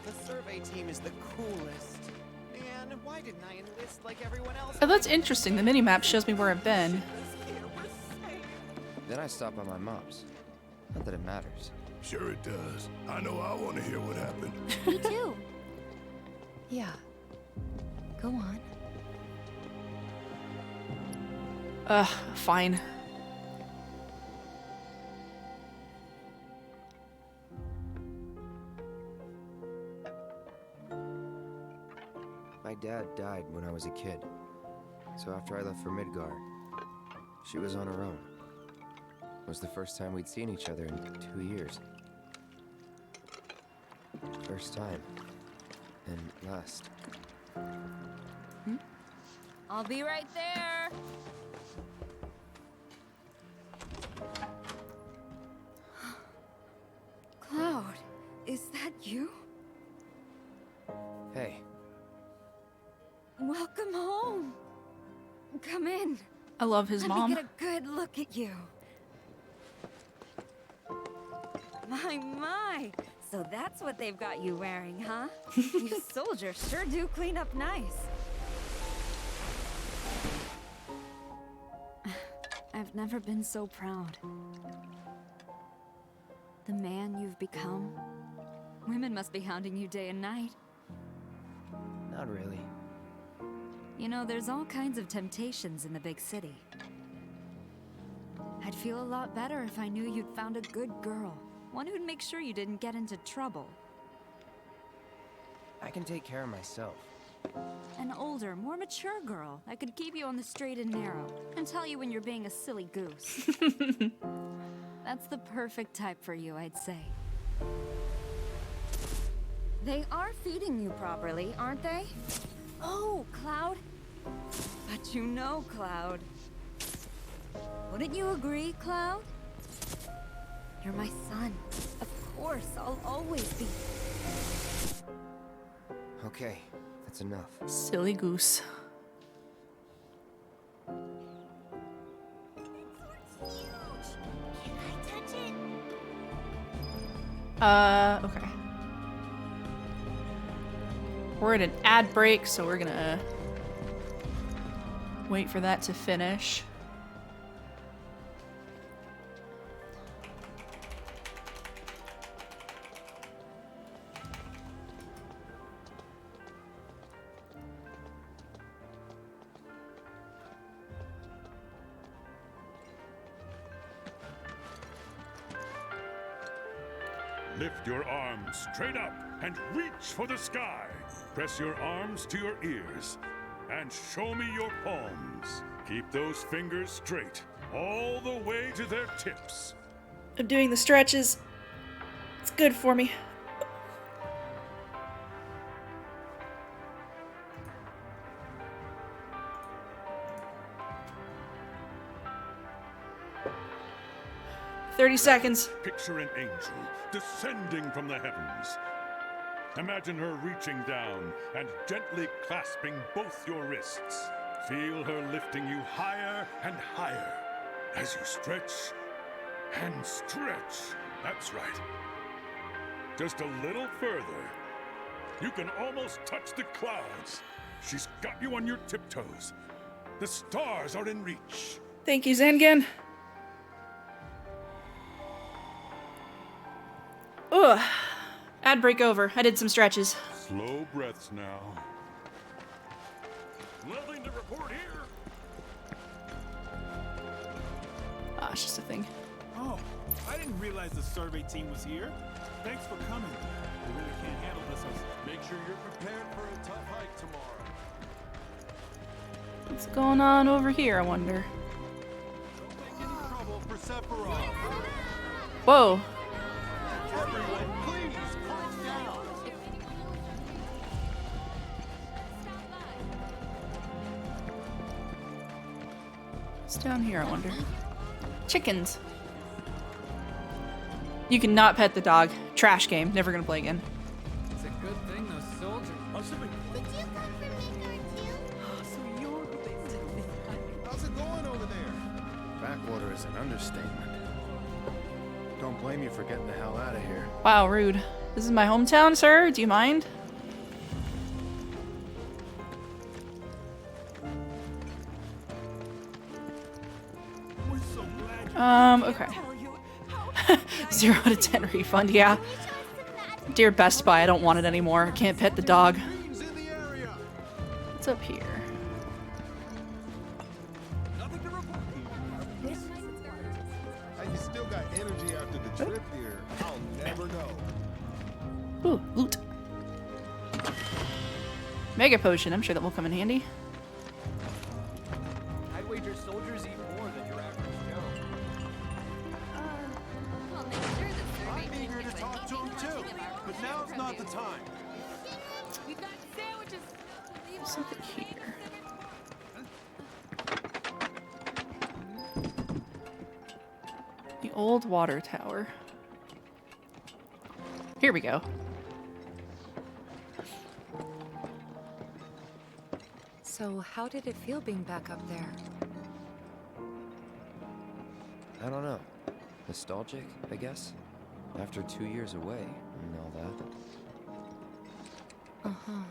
The survey team is the coolest. Man, why didn't I enlist like everyone else?
Oh, that's interesting. The minimap shows me where I've been.
Then I stopped by my mom's. Not that it matters.
Sure it does. I know I want to hear what happened.
Me too.
Yeah. Go on.
Fine.
My dad died when I was a kid. So after I left for Midgar, she was on her own. It was the first time we'd seen each other in 2 years. First time. And last.
I'll be right there.
Cloud, is that you?
Hey,
Welcome home. Come in.
I love his
Let
mom.
me get a good look at you. My. So that's what they've got you wearing, huh? You soldiers sure do clean up nice. I've never been so proud. The man you've become,
Women must be hounding you day and night.
Not really.
You know, there's all kinds of temptations in the big city. I'd feel a lot better if I knew you'd found a good girl. One who'd make sure you didn't get into trouble.
I can take care of myself.
An older, more mature girl that could keep you on the straight and narrow and tell you when you're being a silly goose. That's the perfect type for you, I'd say. They are feeding you properly, aren't they? Oh, Cloud. But you know, Cloud. Wouldn't you agree, Cloud? You're my son. Of course, I'll always be.
Okay, that's enough.
Silly goose. Okay. We're at an ad break, so we're gonna wait for that to finish.
Lift your arms straight up and reach for the sky. Press your arms to your ears and show me your palms. Keep those fingers straight all the way to their tips.
I'm doing the stretches. It's good for me. $30.
Picture an angel descending from the heavens. Imagine her reaching down and gently clasping both your wrists. Feel her lifting you higher and higher as you stretch and stretch. That's right. Just a little further. You can almost touch the clouds. She's got you on your tiptoes. The stars are in reach.
Thank you, Zangan. Ugh. Ad break over. I did some stretches.
Slow breaths now.
Nothing to report here.
Ah, it's just a thing.
Oh, I didn't realize the survey team was here. Thanks for coming. We really can't handle this.
Make sure you're prepared for a tough hike tomorrow.
What's going on over here, I wonder?
Don't make any trouble for Sephiroth.
Whoa.
Everyone, please, calm down.
What's down here, I wonder? Chickens. You cannot pet the dog. Trash game. Never gonna play again.
It's a good thing those soldiers.
Did you come from Midgard too?
So you're the big thing.
How's it going over there?
Backwater is an understatement. Don't blame you for getting the hell out of here.
Wow, rude. This is my hometown, sir. Do you mind? Okay. 0 out of 10 refund, yeah. Dear Best Buy, I don't want it anymore. I can't pet the dog. What's up here?
You still got energy after the trip here. I'll never know.
Ooh, loot. Mega potion. I'm sure that will come in handy.
I'd wager soldiers eat more than your average Joe.
I'll make sure the survey
I'm eager to talk to him too, but now's not the time.
We've got sandwiches.
Something here. The old water tower. Here we go.
So how did it feel being back up there?
I don't know. Nostalgic, I guess? After 2 years away and all that.
Uh-huh.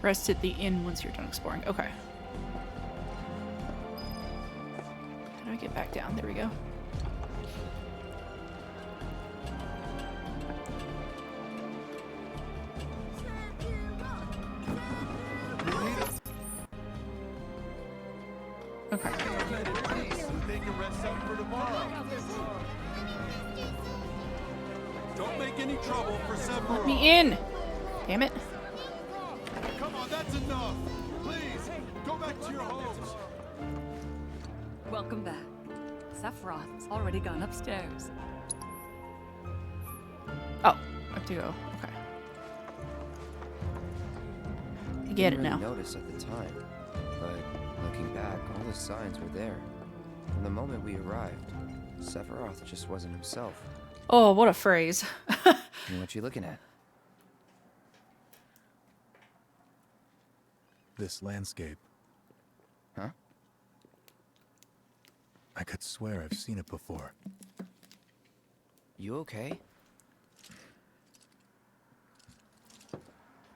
Rest at the inn once you're done exploring. Okay. How do I get back down? There we go. Okay.
They can rest up for tomorrow. Don't make any trouble for Sephiroth.
Let me in! Damn it.
Come on, that's enough. Please, go back to your homes.
Welcome back. Sephiroth's already gone upstairs.
Oh, I have to go. Okay. I get it
Didn't
now.
really notice at the time, but looking back, all the signs were there. From the moment we arrived, Sephiroth just wasn't himself.
Oh, what a phrase.
What you looking at?
This landscape.
Huh?
I could swear I've seen it before.
You okay?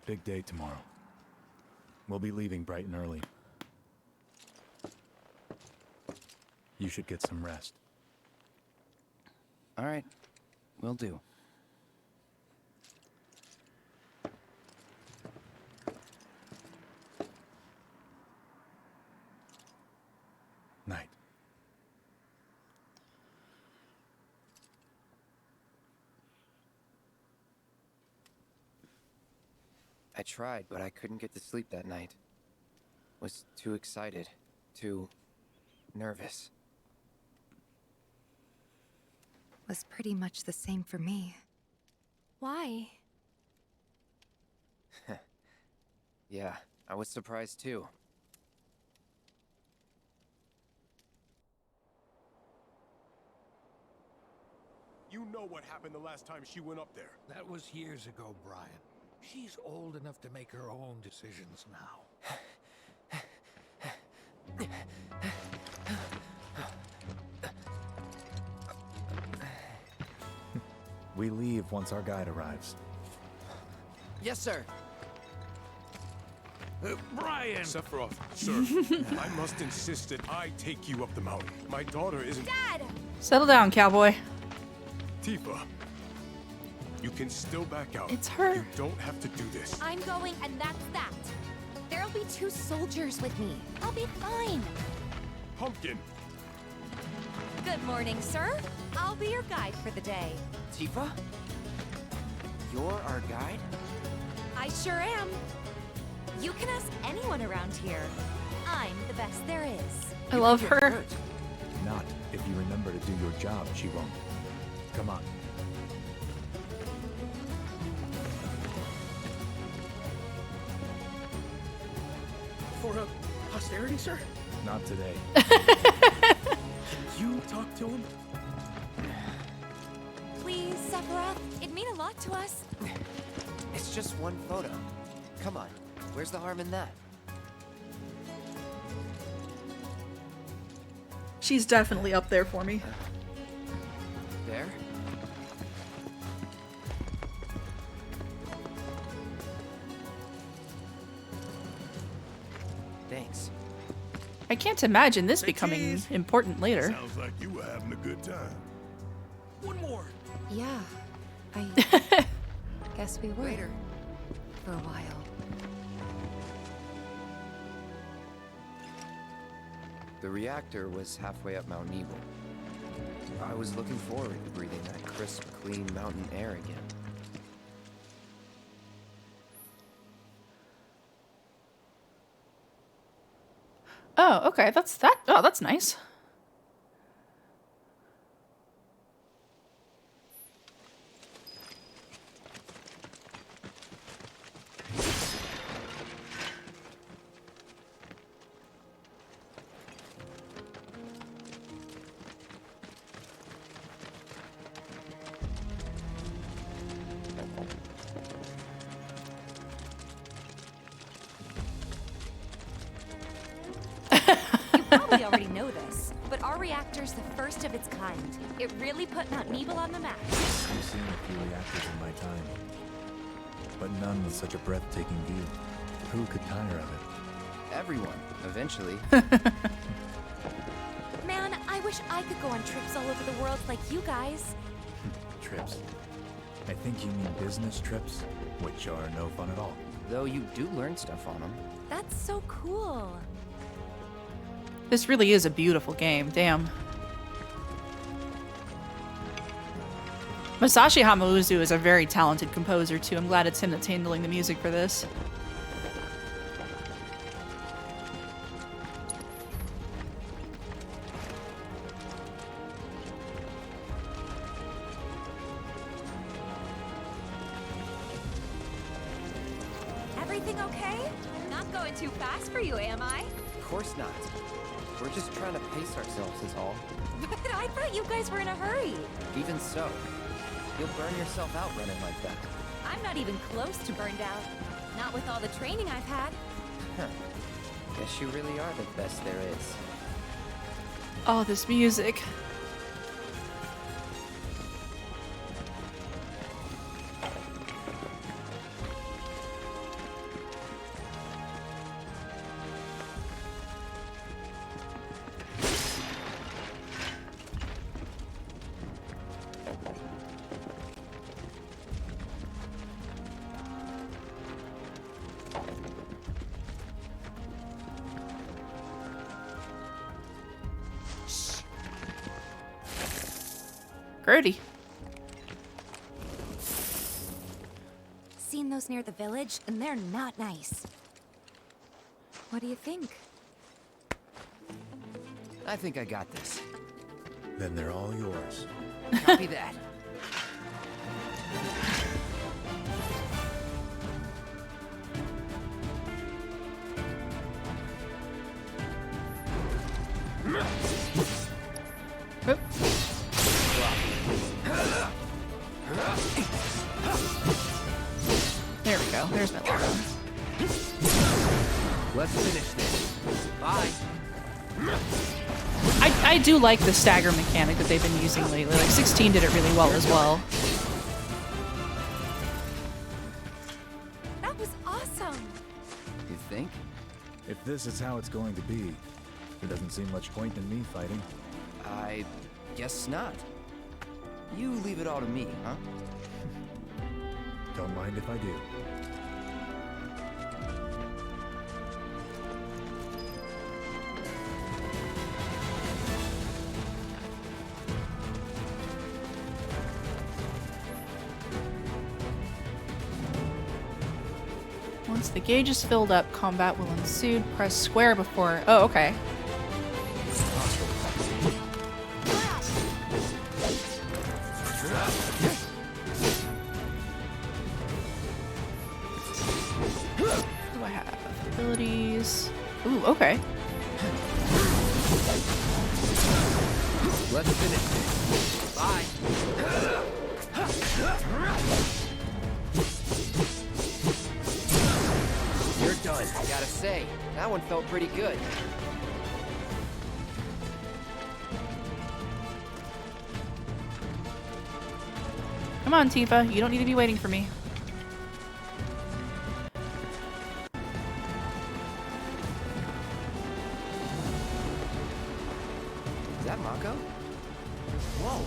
Big day tomorrow. We'll be leaving bright and early. You should get some rest.
All right, will do.
Night.
I tried, but I couldn't get to sleep that night. Was too excited, too nervous.
Was pretty much the same for me.
Why?
Yeah, I was surprised too.
You know what happened the last time she went up there.
That was years ago, Brian. She's old enough to make her own decisions now.
We leave once our guide arrives.
Yes, sir.
Brian!
Sephiroth, sir, I must insist that I take you up the mountain. My daughter isn't...
Dad!
Settle down, cowboy.
Tifa, you can still back out.
It's her.
You don't have to do this.
I'm going, and that's that. There'll be 2 soldiers with me. I'll be fine.
Pumpkin!
Good morning, sir. I'll be your guide for the day.
Tifa? You're our guide?
I sure am. You can ask anyone around here. I'm the best there is.
I love her.
Not if you remember to do your job, she won't. Come on.
For posterity, sir?
Not today.
You talk to him?
Please, Sephiroth. It'd mean a lot to us.
It's just one photo. Come on, where's the harm in that?
She's definitely up there for me.
There? Thanks.
I can't imagine this becoming important later.
Sounds like you were having a good time.
One more.
Yeah, I guess we were.
Later.
For a while.
The reactor was halfway up Mount Nebel. I was looking forward to breathing that crisp, clean mountain air again.
Oh, okay. That's that. Oh, that's nice.
Probably already know this, but our reactor's the first of its kind. It really put Mount Nebel on the map.
I've seen a few reactors in my time, but none with such a breathtaking view. Who could tire of it?
Everyone, eventually.
Man, I wish I could go on trips all over the world like you guys.
Trips. I think you mean business trips, which are no fun at all.
Though you do learn stuff on them.
That's so cool.
This really is a beautiful game. Damn. Masashi Hamauzu is a very talented composer too. I'm glad it's him that's handling the music for this.
Everything okay? Not going too fast for you, am I?
Of course not. We're just trying to pace ourselves is all.
But I thought you guys were in a hurry.
Even so, you'll burn yourself out running like that.
I'm not even close to burned out. Not with all the training I've had.
Huh. Guess you really are the best there is.
Oh, this music. Gertie.
Seen those near the village, and they're not nice.
What do you think?
I think I got this.
Then they're all yours.
Copy that.
Oop. There we go. There's my logo.
Let's finish this. Bye.
I do like the stagger mechanic that they've been using lately. Like 16 did it really well as well.
That was awesome.
You think?
If this is how it's going to be, there doesn't seem much point in me fighting.
I guess not. You leave it all to me, huh?
Don't mind if I do.
Once the gauge is filled up, combat will ensue. Press square before... Oh, okay. What do I have? Abilities... Ooh, okay.
Let's finish this. Bye. You're done. I gotta say, that one felt pretty good.
Come on, Tifa. You don't need to be waiting for me.
Is that Mako? Whoa.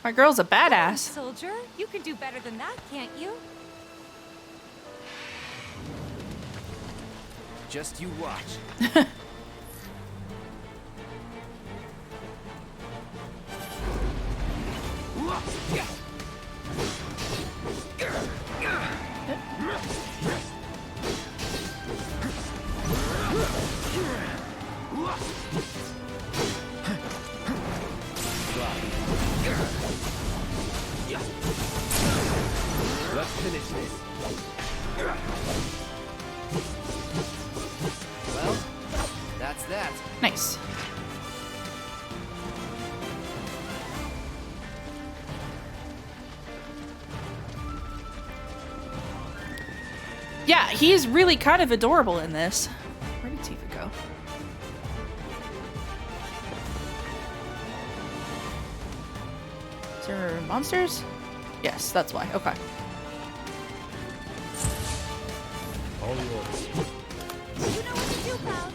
My girl's a badass.
Soldier, you can do better than that, can't you?
Just you watch. Let's finish this. Well, that's that.
Nice. Yeah, he's really kind of adorable in this. Where did Tifa go? Is there monsters? Yes, that's why. Okay.
All yours.
You know what to do, Cloud.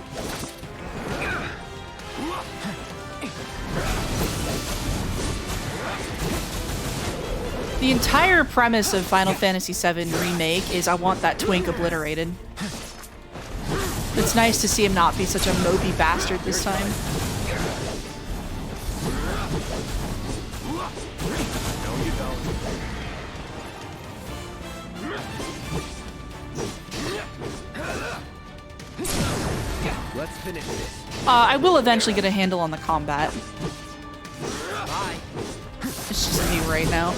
The entire premise of Final Fantasy VII Remake is I want that twink obliterated. It's nice to see him not be such a mopey bastard this time.
No, you don't. Let's finish this.
I will eventually get a handle on the combat.
Bye.
It's just me right now.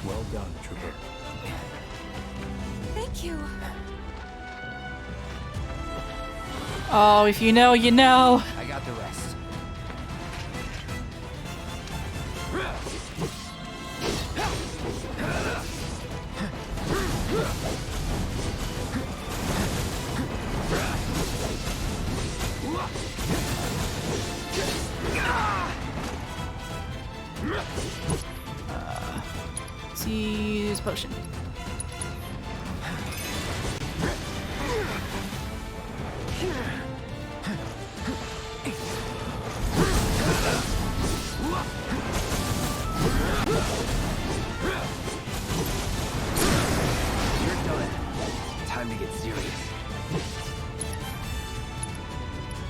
Well done, Trooper.
Thank you.
Oh, if you know, you know.
I got the rest.
Let's use potion.
You're done. Time to get serious.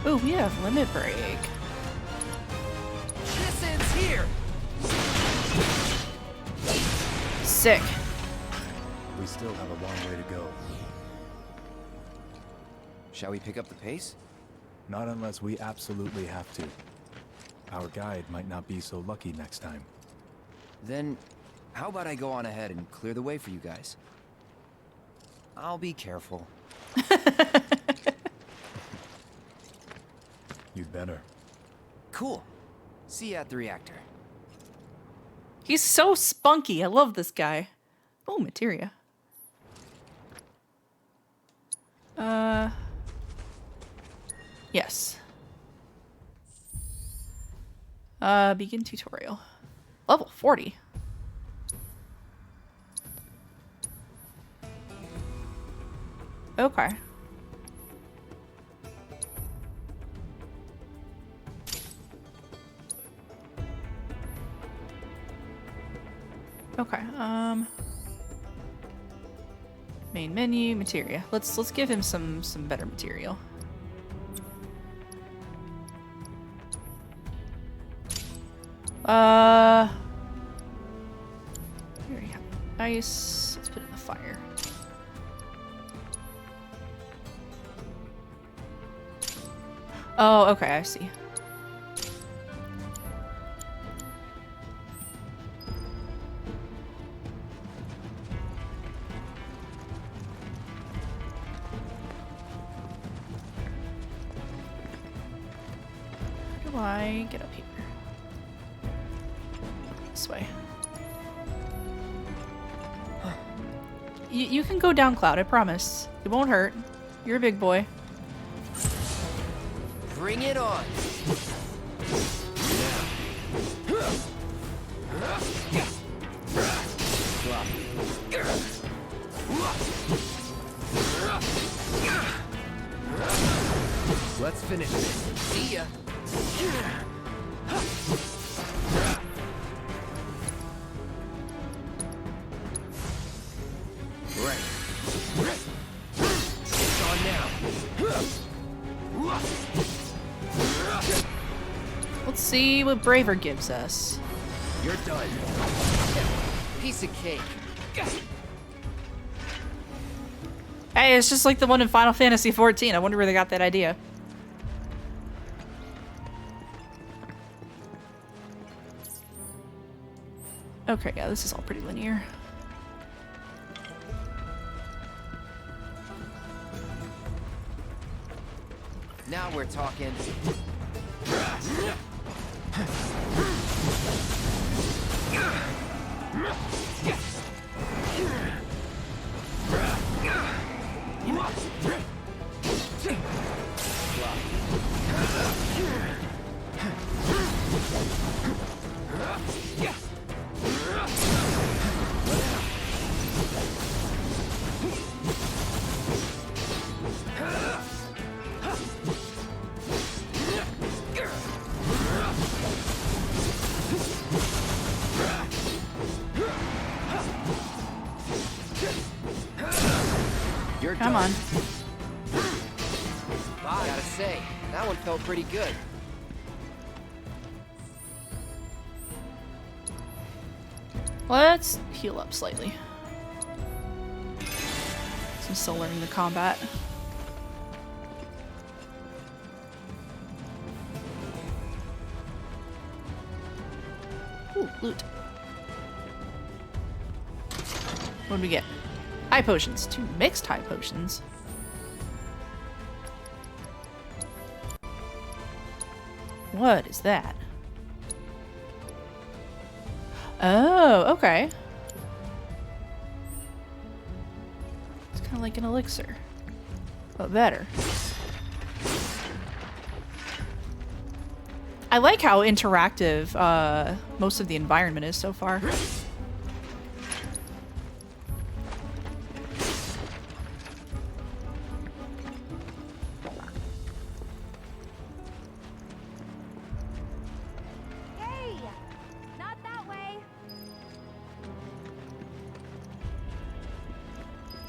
Oh, we have limit break.
This ends here.
Sick.
We still have a long way to go.
Shall we pick up the pace?
Not unless we absolutely have to. Our guide might not be so lucky next time.
Then, how about I go on ahead and clear the way for you guys? I'll be careful.
You'd better.
Cool. See you at the reactor.
He's so spunky. I love this guy. Oh, materia. Yes. Begin tutorial. Level 40. Okay. Okay, main menu, materia. Let's give him some better material. We already have ice. Let's put it in the fire. Oh, okay, I see. How do I get up here? This way. You can go down, Cloud, I promise. It won't hurt. You're a big boy.
Bring it on. Let's finish this. See ya. Right. It's on now.
Let's see what Braver gives us.
You're done. Piece of cake.
Hey, it's just like the one in Final Fantasy XIV. I wonder where they got that idea. Okay, yeah, this is all pretty linear.
Now we're talking.
Come on.
I gotta say, that one felt pretty good.
Let's heal up slightly. So I'm still learning the combat. Ooh, loot. What did we get? High potions. 2 mixed high potions. What is that? Oh, okay. It's kind of like an elixir, but better. I like how interactive most of the environment is so far.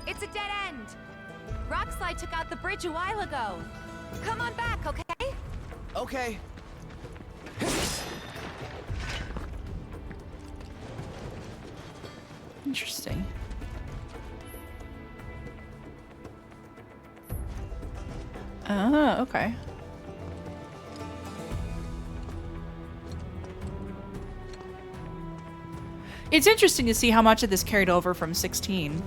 It's a dead end. Rockslide took out the bridge a while ago. Come on back, okay?
Okay.
Interesting. Ah, okay. It's interesting to see how much of this carried over from 16.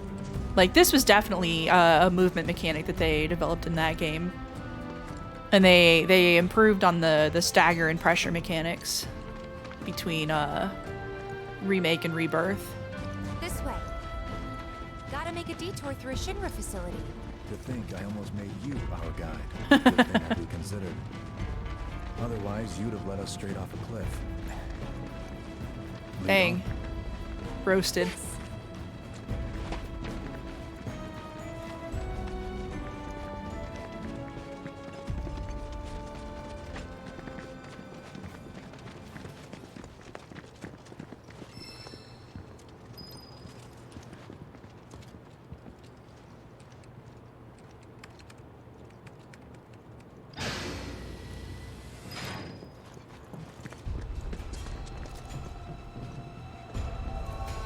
Like, this was definitely a movement mechanic that they developed in that game. And they improved on the stagger and pressure mechanics between Remake and Rebirth.
This way. Gotta make a detour through a Shinra facility.
To think I almost made you our guide. Good thing I reconsidered. Otherwise, you'd have led us straight off a cliff.
Dang. Roasted.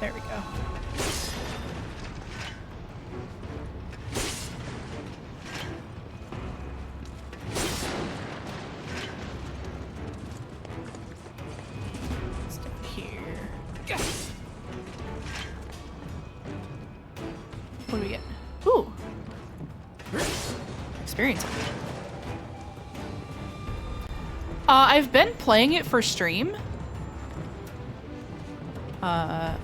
There we go. Step here. What do we get? Ooh. Experience. I've been playing it for stream.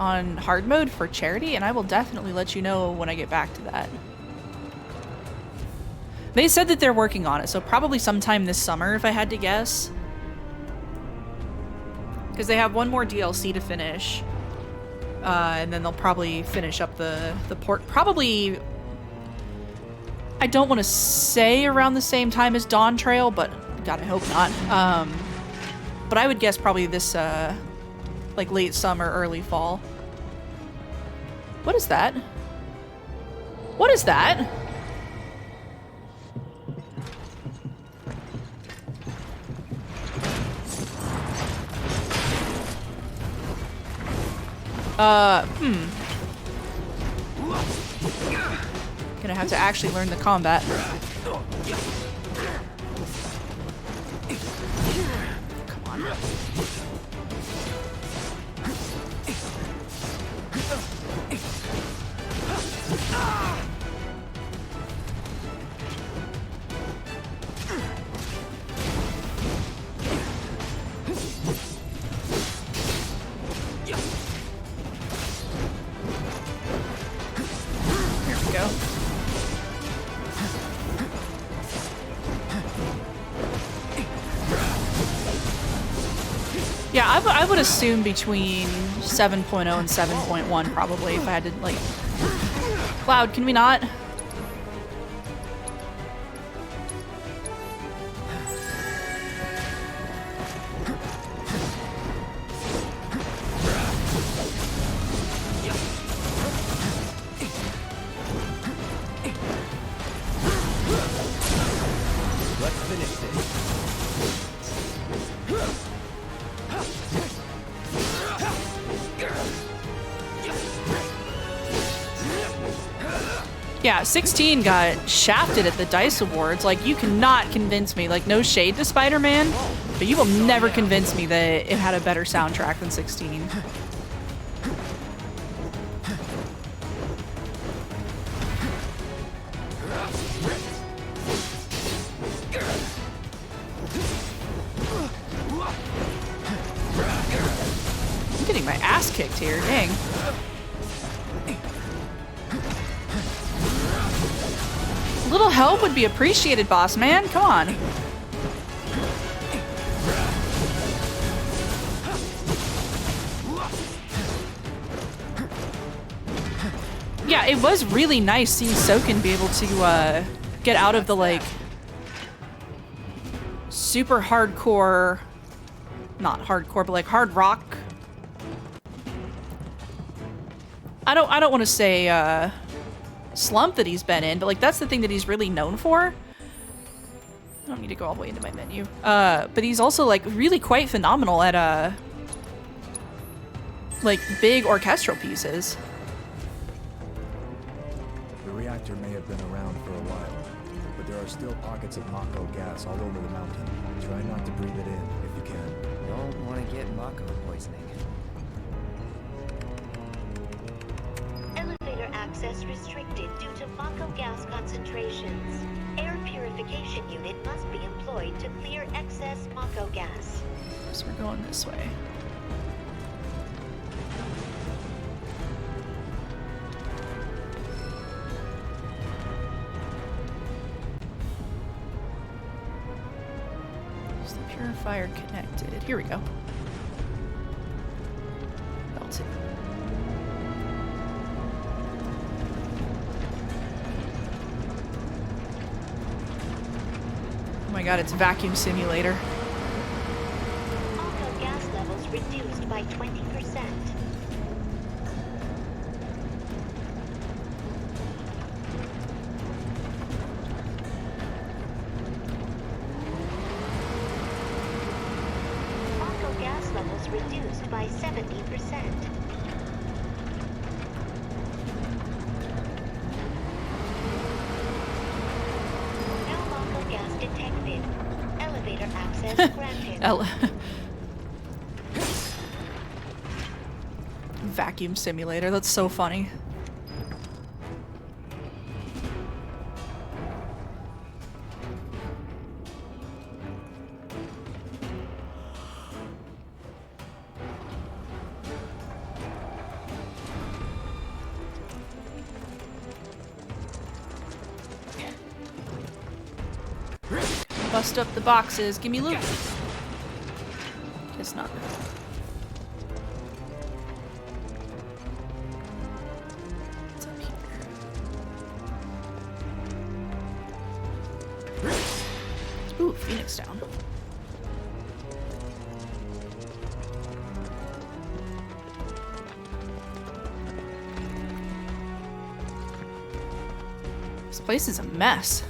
On hard mode for charity, and I will definitely let you know when I get back to that. They said that they're working on it, so probably sometime this summer if I had to guess. Because they have one more DLC to finish. And then they'll probably finish up the port. Probably, I don't want to say around the same time as Dawn Trail, but God, I hope not. But I would guess probably this, like late summer, early fall. What is that? What is that? Gonna have to actually learn the combat. Come on. Yeah, I would assume between 7.0 and 7.1 probably if I had to like... Cloud, can we not?
Let's finish this.
Yeah, 16 got shafted at the DICE Awards. Like, you cannot convince me. Like, no shade to Spider-Man, but you will never convince me that it had a better soundtrack than 16. I'm getting my ass kicked here, dang. A little help would be appreciated, boss man. Come on. Yeah, it was really nice seeing Soken be able to get out of the like super hardcore, not hardcore, but like hard rock. I don't want to say slump that he's been in, but like that's the thing that he's really known for. I don't need to go all the way into my menu. But he's also like really quite phenomenal at like big orchestral pieces.
The reactor may have been around for a while, but there are still pockets of Mako gas all over the mountain. Try not to breathe it in if you can.
Don't want to get Mako poisoning.
Elevator access restricted due to Mako gas concentrations. Air purification unit must be employed to clear excess Mako gas.
So we're going this way. Is the purifier connected? Here we go. L2. Oh my god, it's vacuum simulator.
Mako gas levels reduced by 20%. Mako gas levels reduced by 70%. No Mako gas detected. Elevator access granted.
Vacuum simulator, that's so funny. Bust up the boxes, give me loot. It's not. What's up here? Ooh, Phoenix down. This place is a mess.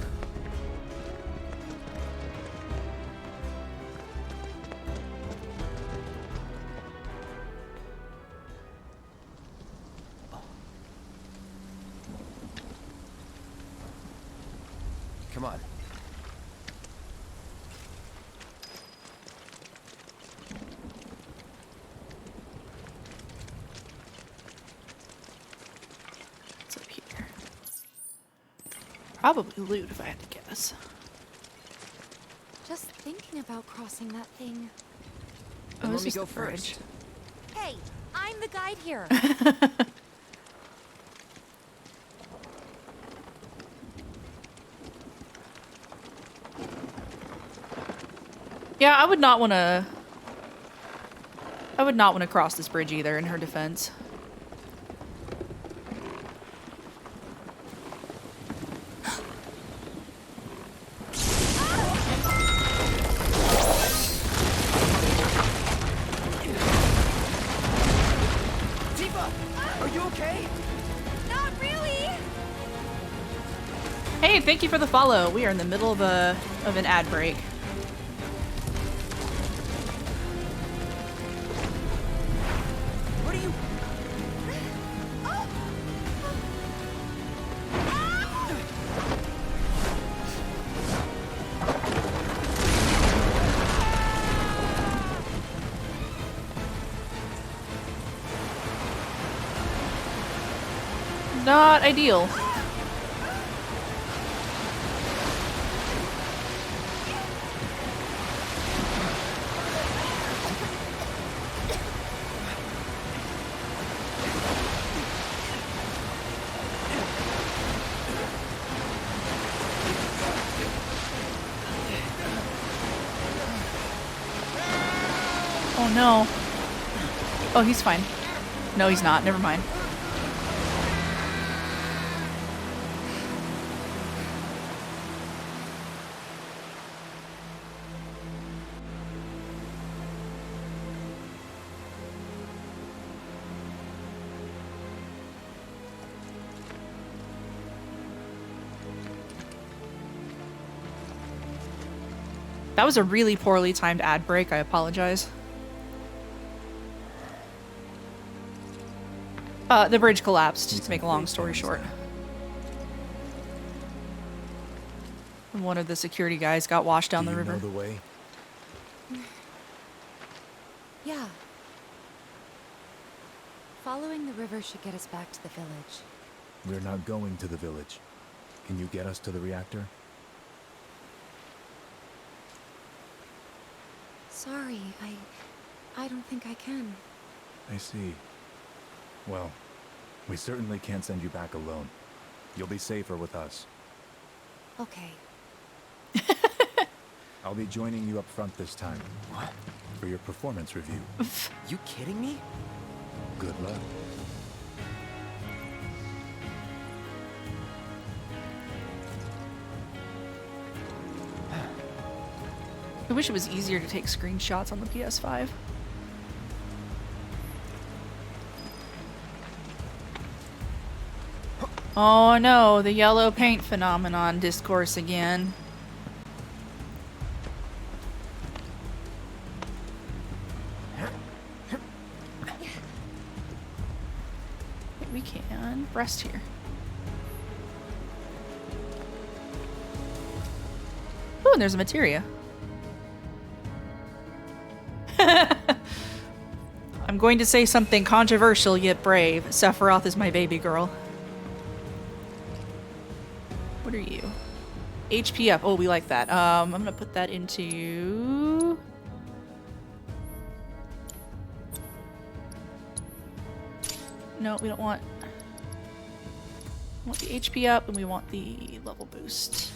Come on.
What's up here? Probably loot if I had to guess.
Just thinking about crossing that thing.
Oh,
Let
this
me
is
go
the bridge.
first.
Hey, I'm the guide here.
Yeah, I would not want to I would not want to cross this bridge either, in her defense.
Tifa, are you okay?
Not really!
Hey, thank you for the follow. We are in the middle of an ad break.
What are you...
Not ideal. Oh no. Oh, he's fine. No, he's not. Never mind. That was a really poorly timed ad break. I apologize. The bridge collapsed, to make a long story short. One of the security guys got washed down the river.
Know the way?
Yeah. Following the river should get us back to the village.
We're not going to the village. Can you get us to the reactor?
Sorry, I don't think I can.
I see. Well, we certainly can't send you back alone. You'll be safer with us.
Okay.
I'll be joining you up front this time. What? For your performance review.
You kidding me?
Good luck.
I wish it was easier to take screenshots on the PS5. Oh no, the yellow paint phenomenon discourse again. We can rest here. Ooh, and there's a materia. I'm going to say something controversial yet brave. Sephiroth is my baby girl. What are you? HP up. Oh, we like that. I'm gonna put that into... No, we don't want... We want the HP up and we want the level boost.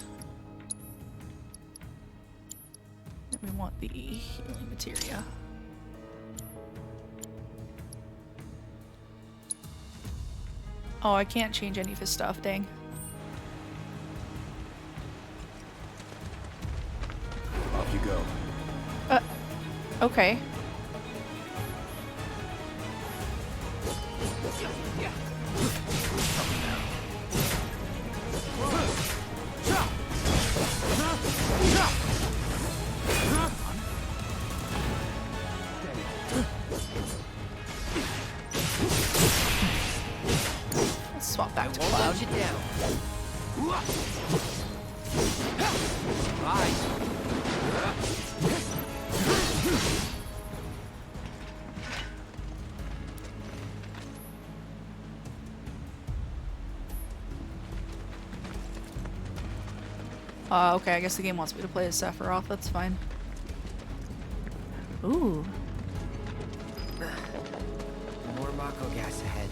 And we want the healing materia. Oh, I can't change any of his stuff, dang.
Off you go.
Okay. Let's swap back to Cloud.
You down. Bye.
Okay, I guess the game wants me to play as Sephiroth. That's fine. Ooh.
More Mako gas ahead.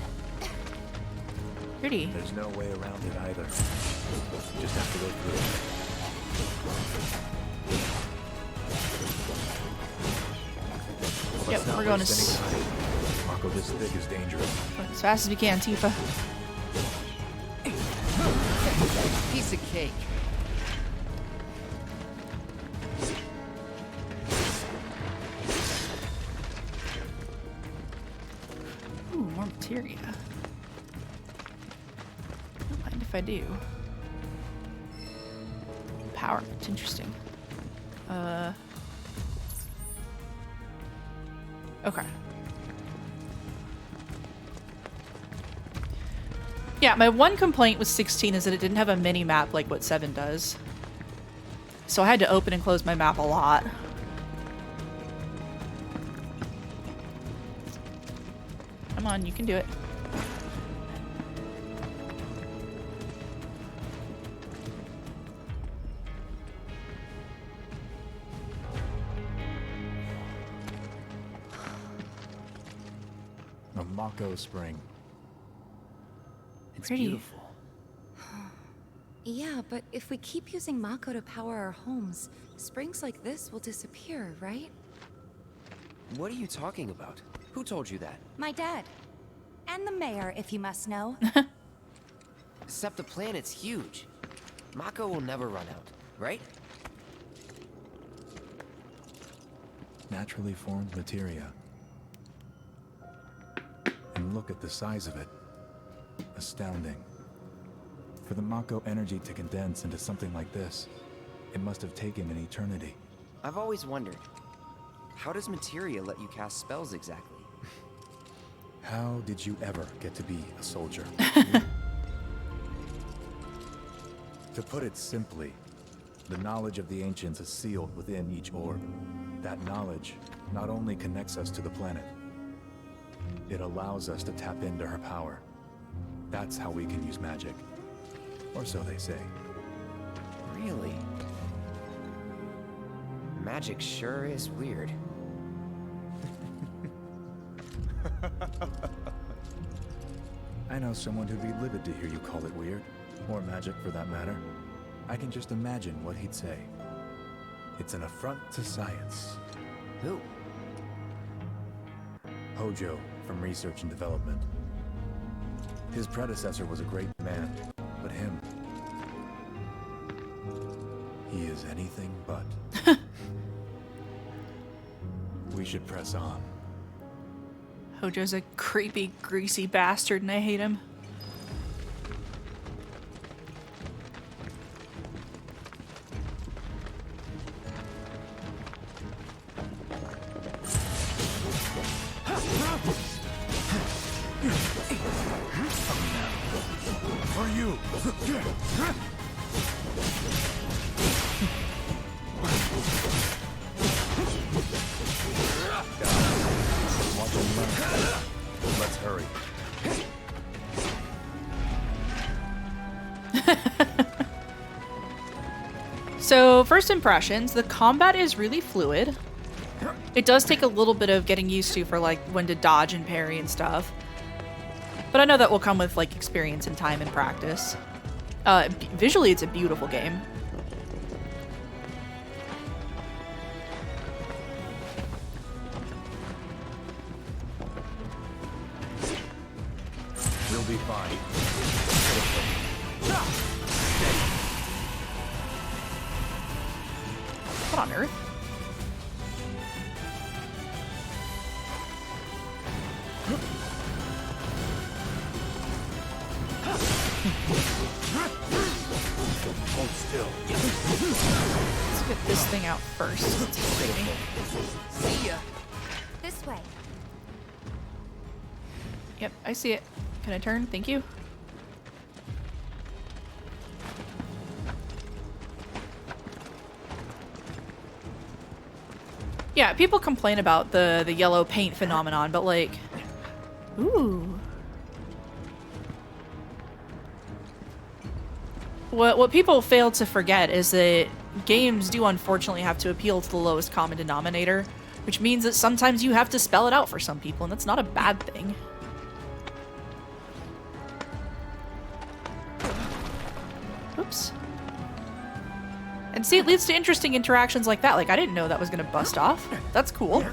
Pretty.
There's no way around it either. You just have to go through it.
Yep.
not
We're going
waste any time. Mako this big is dangerous.
as fast as we can, Tifa.
Piece of cake.
Ooh, more materia. Don't mind if I do. Power. It's interesting. Okay. Yeah, my one complaint with 16 is that it didn't have a mini map like what 7 does. So I had to open and close my map a lot. Come on, you can do it.
A Mako spring. It's
Pretty.
beautiful.
Yeah, but if we keep using Mako to power our homes, springs like this will disappear, right?
What are you talking about? Who told you that?
My dad. And the mayor, if you must know.
Except the planet's huge. Mako will never run out, right?
Naturally formed materia. And look at the size of it. Astounding. For the Mako energy to condense into something like this, it must have taken an eternity.
I've always wondered, how does materia let you cast spells exactly?
How did you ever get to be a soldier? To put it simply, the knowledge of the ancients is sealed within each orb. That knowledge not only connects us to the planet, it allows us to tap into her power. That's how we can use magic. Or so they say.
Really? Magic sure is weird.
I know someone who'd be livid to hear you call it weird, or magic for that matter. I can just imagine what he'd say. It's an affront to science.
Who?
Hojo, from Research and Development. His predecessor was a great man, but him... he is anything but. We should press on.
Hojo's a creepy, greasy bastard, and I hate him.
For you! Watch and learn. Let's hurry.
So, first impressions, the combat is really fluid. It does take a little bit of getting used to for like when to dodge and parry and stuff. But I know that will come with like experience and time and practice. Visually, it's a beautiful game.
We'll be fine.
What on earth?
Hold still.
Let's get this thing out first.
See ya. This way.
Yep, I see it. Can I turn? Thank you. Yeah, people complain about the yellow paint phenomenon, but like, ooh. What people fail to forget is that games do unfortunately have to appeal to the lowest common denominator, which means that sometimes you have to spell it out for some people, and that's not a bad thing. Oops. And see, it leads to interesting interactions like that. Like, I didn't know that was gonna bust off. That's cool.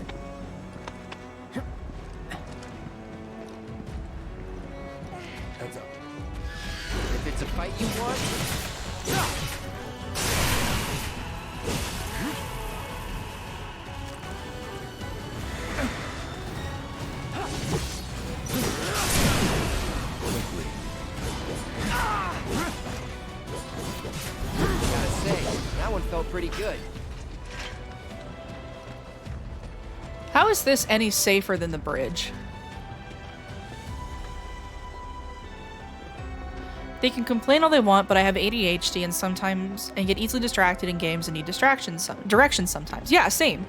That one felt pretty good.
How is this any safer than the bridge? They can complain all they want, but I have ADHD and get easily distracted in games and need directions sometimes. Yeah, same.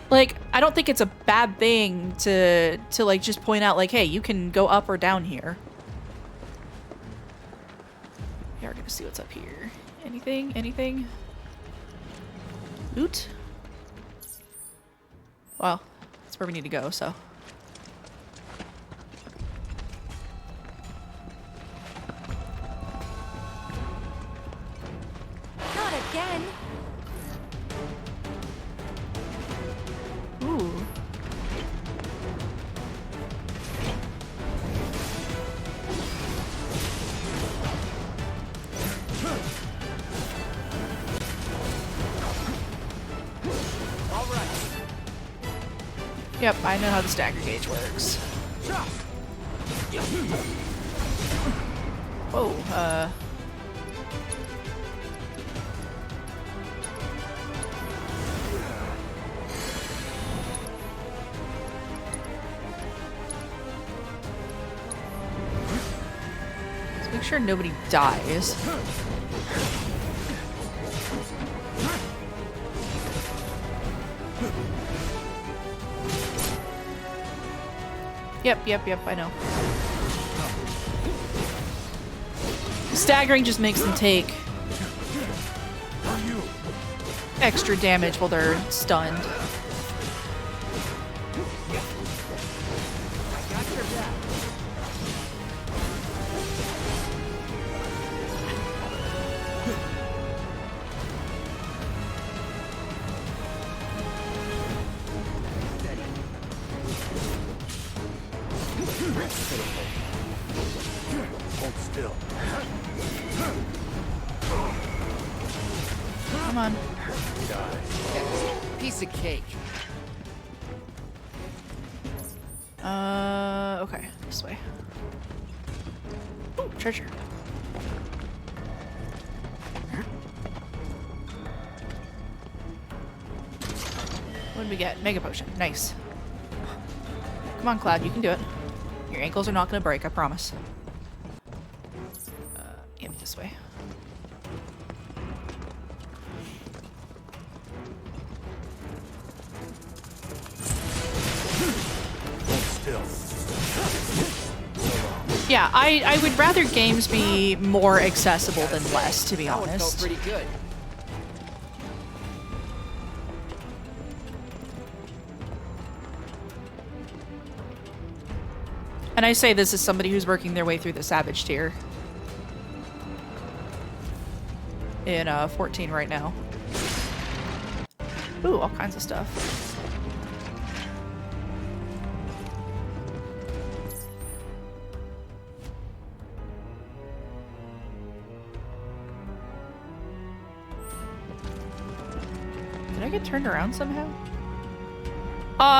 Like, I don't think it's a bad thing to like just point out like, hey, you can go up or down here. We are gonna see what's up here. Anything? Anything? Loot? Well, that's where we need to go, so.
Not again.
Ooh.
All right.
Yep, I know how the stagger gauge works. Whoa, Let's make sure nobody dies. Yep, I know. Staggering just makes them take extra damage while they're stunned.
Hold still.
Come on.
Piece of cake.
Okay, this way. Ooh, treasure. What did we get? Mega potion. Nice. Come on, Cloud, you can do it. Your ankles are not gonna break, I promise. Yep, this way.
Still.
Yeah, I would rather games be more accessible than less, to be
That one felt
honest.
pretty good.
And I say this as somebody who's working their way through the Savage tier. In 14 right now. Ooh, all kinds of stuff. Did I get turned around somehow?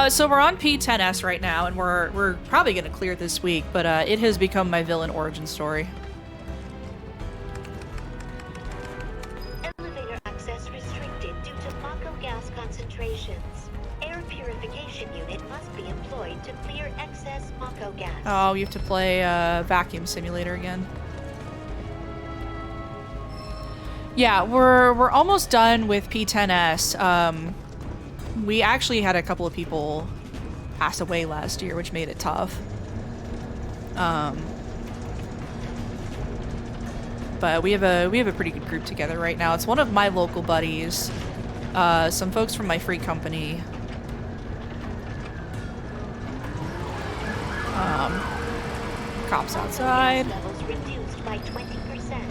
So we're on P10S right now, and we're probably gonna clear this week, but it has become my villain origin story.
Elevator access restricted due to Mako gas concentrations. Air purification unit must be employed to clear excess Mako gas.
Oh, you have to play Vacuum Simulator again. Yeah, we're almost done with P10S. We actually had a couple of people pass away last year, which made it tough. But we have a pretty good group together right now. It's one of my local buddies, some folks from my free company. Cops outside.
Levels reduced by 20%.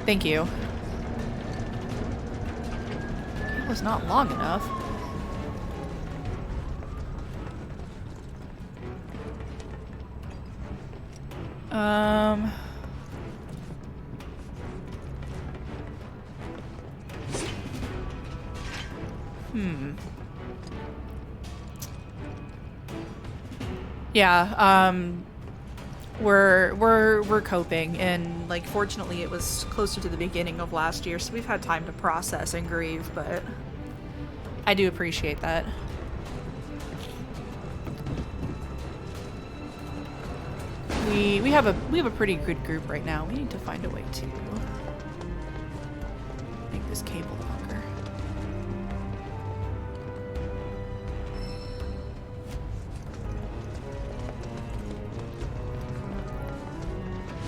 Thank you. It was not long enough. Yeah, we're coping, and like fortunately it was closer to the beginning of last year, so we've had time to process and grieve, but I do appreciate that. We have a pretty good group right now. We need to find a way to make this cable longer.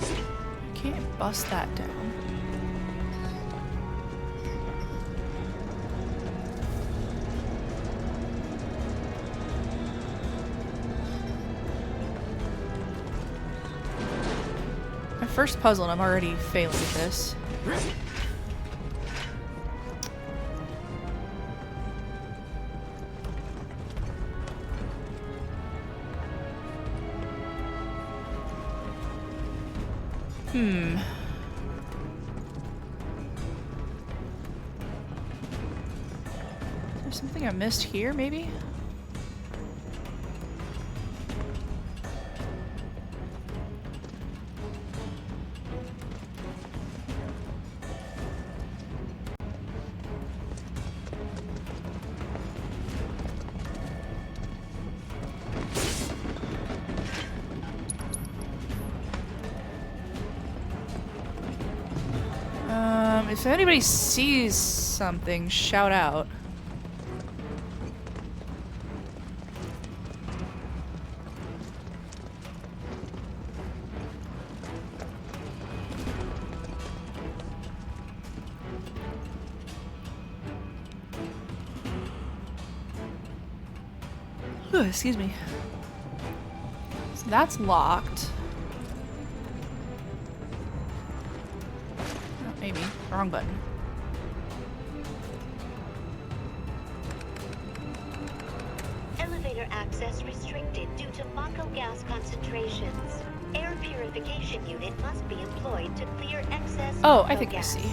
I can't bust that down. First puzzle and I'm already failing at this. Is there something I missed here, maybe? If anybody sees something, shout out. Ooh, excuse me. So that's locked. Maybe. Wrong button.
Elevator access restricted due to Mako gas concentrations. Air purification unit must be employed to clear excess
Oh,
Mako
I think
gas.
I see.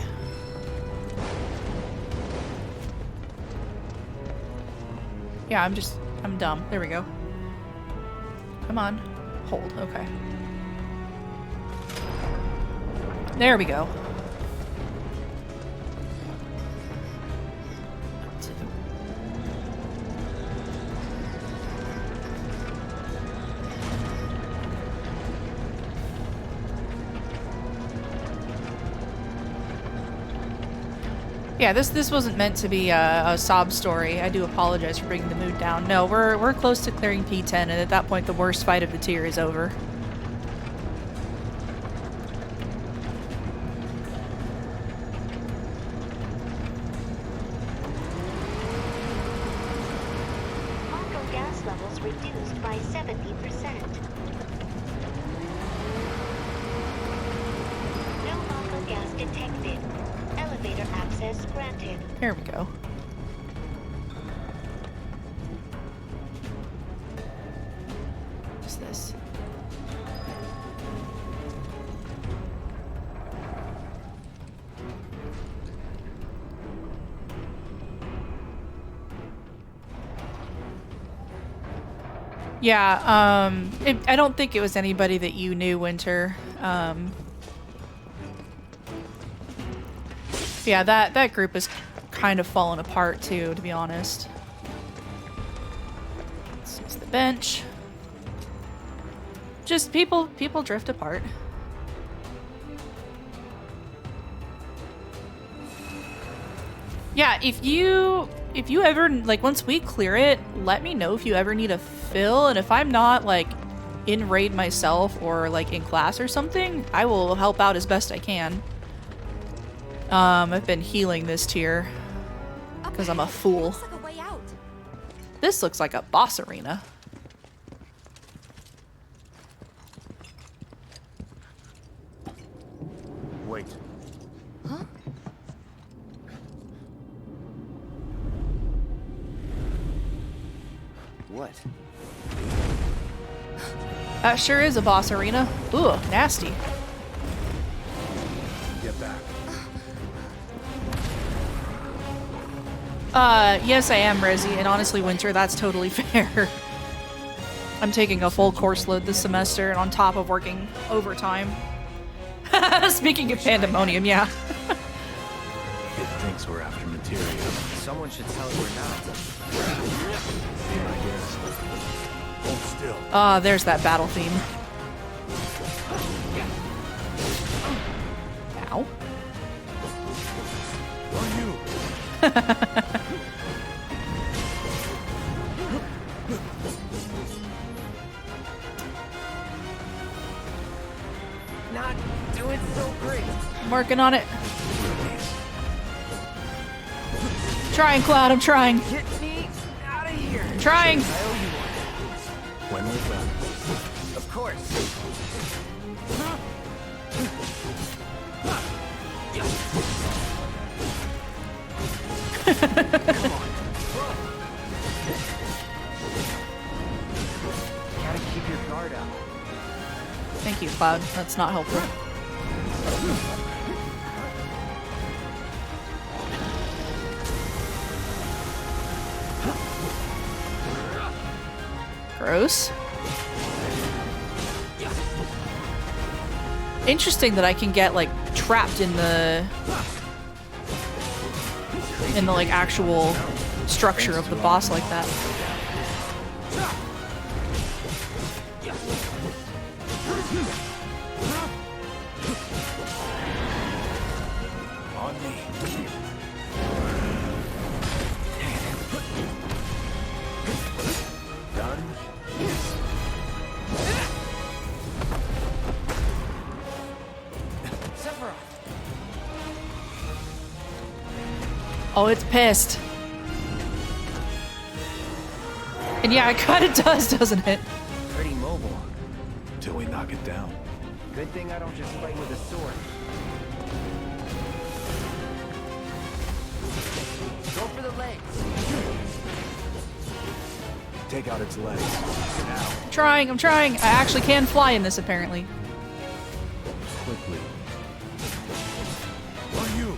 Yeah, I'm dumb. There we go. Come on. Hold, okay. There we go. Yeah, this wasn't meant to be a sob story. I do apologize for bringing the mood down. No, we're close to clearing P10, and at that point, the worst fight of the tier is over.
Mako gas levels reduced by 70%. No Mako gas detected. Elevator access granted.
There we go. What's this? Yeah, I don't think it was anybody that you knew, Winter. Yeah, that group is kind of fallen apart too, to be honest. This is the bench. Just people drift apart. Yeah, if you ever, like, once we clear it, let me know if you ever need a fill, and if I'm not, like, in raid myself or, like, in class or something, I will help out as best I can. I've been healing this tier because I'm a fool. This looks like a boss arena.
Wait.
Huh?
What?
That sure is a boss arena. Ooh, nasty.
Get back.
Yes I am, Resi, and honestly, Winter, that's totally fair. I'm taking a full course load this semester, and on top of working overtime. Speaking of pandemonium, yeah.
It thinks we're after material.
Someone should tell it we're not.
Be my guest. Hold still.
Ah, there's that battle theme. Ow.
On you.
Not doing so great.
I'm working on it. I'm trying, Cloud, I'm trying.
Get me out of here.
I'm trying.
I owe you one.
When we're done.
Of course. Come on. Gotta keep your guard up.
Thank you, Cloud. That's not helpful. Gross. Interesting that I can get like trapped in the like actual structure of the boss like that.
On me. Done.
Oh, it's pissed. And yeah, it kind of does, doesn't it?
Pretty mobile.
Till we knock it down.
Good thing I don't just fight with a sword. Go for the legs.
Take out its legs. Now.
I'm trying. I actually can fly in this, apparently.
Quickly. On you.